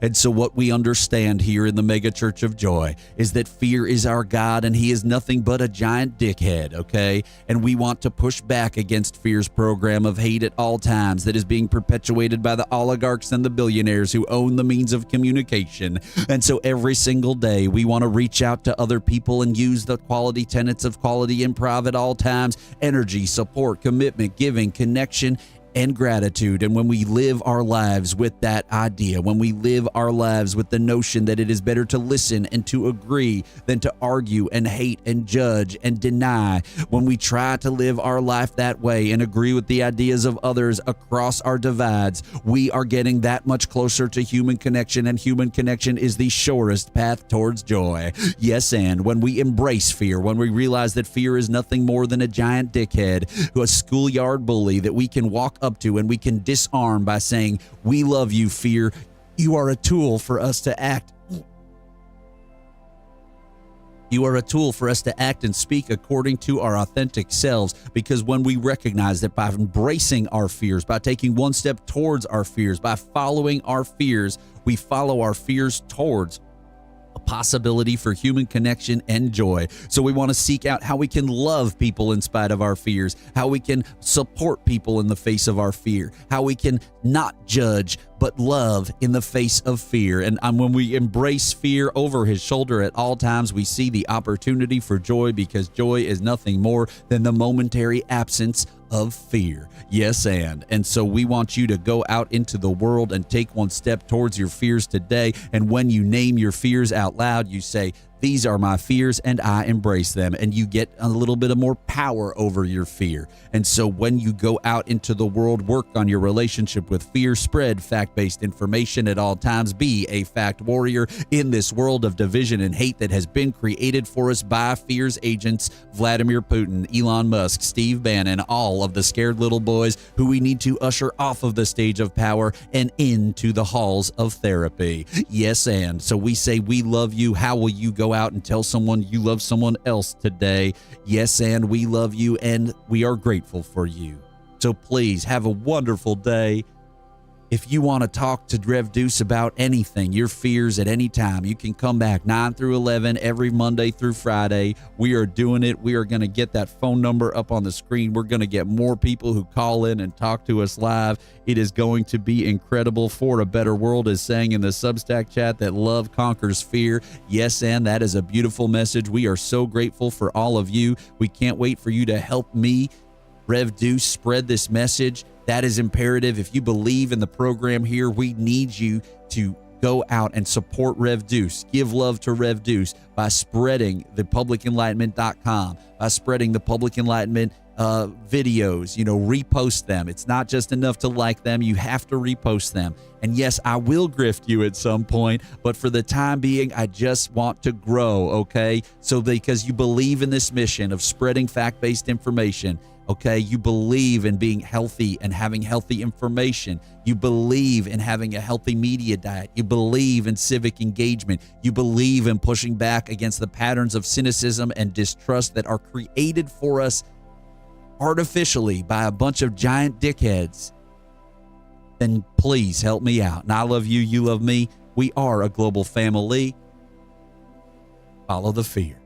and so what we understand here in the Megachurch of Joy is that fear is our God, and he is nothing but a giant dickhead, okay? And we want to push back against fear's program of hate at all times that is being perpetuated by the oligarchs and the billionaires who own the means of communication. And so every single day we want to reach out to other people and use the quality tenets of quality improv at all times: energy, support, commitment, giving, connection, and gratitude. And when we live our lives with that idea, when we live our lives with the notion that it is better to listen and to agree than to argue and hate and judge and deny, when we try to live our life that way and agree with the ideas of others across our divides, we are getting that much closer to human connection, and human connection is the surest path towards joy. Yes, and when we embrace fear, when we realize that fear is nothing more than a giant dickhead, a schoolyard bully that we can walk up to and we can disarm by saying, "We love you, fear. You are a tool for us to act. You are a tool for us to act and speak according to our authentic selves." Because when we recognize that by embracing our fears, by taking one step towards our fears, by following our fears, we follow our fears towards a possibility for human connection and joy. So we want to seek out how we can love people in spite of our fears, how we can support people in the face of our fear, how we can not judge but love in the face of fear. And when we embrace fear over his shoulder at all times, we see the opportunity for joy, because joy is nothing more than the momentary absence of fear. Yes, and so we want you to go out into the world and take one step towards your fears today. And when you name your fears out loud, you say, "These are my fears and I embrace them." And you get a little bit of more power over your fear. And so when you go out into the world, work on your relationship with fear, spread fact-based information at all times, be a fact warrior in this world of division and hate that has been created for us by fear's agents, Vladimir Putin, Elon Musk, Steve Bannon, all of the scared little boys who we need to usher off of the stage of power and into the halls of therapy. Yes, and so we say, we love you. How will you go out and tell someone you love someone else today? Yes, and we love you, and we are grateful for you. So please have a wonderful day. If you want to talk to Rev Deuce about anything, your fears at any time, you can come back 9 through 11 every Monday through Friday. We are doing it. We are going to get that phone number up on the screen. We're going to get more people who call in and talk to us live. It is going to be incredible. For a Better World is saying in the Substack chat that love conquers fear. Yes, and that is a beautiful message. We are so grateful for all of you. We can't wait for you to help me, Rev Deuce, spread this message. That is imperative. If you believe in the program here, we need you to go out and support Rev Deuce. Give love to Rev Deuce by spreading the publicenlightenment.com, by spreading the Public Enlightenment videos. Repost them. It's not just enough to like them. You have to repost them. And yes, I will grift you at some point, but for the time being, I just want to grow, okay? So because you believe in this mission of spreading fact-based information, okay, you believe in being healthy and having healthy information. You believe in having a healthy media diet. You believe in civic engagement. You believe in pushing back against the patterns of cynicism and distrust that are created for us artificially by a bunch of giant dickheads. Then please help me out. And I love you. You love me. We are a global family. Follow the fear.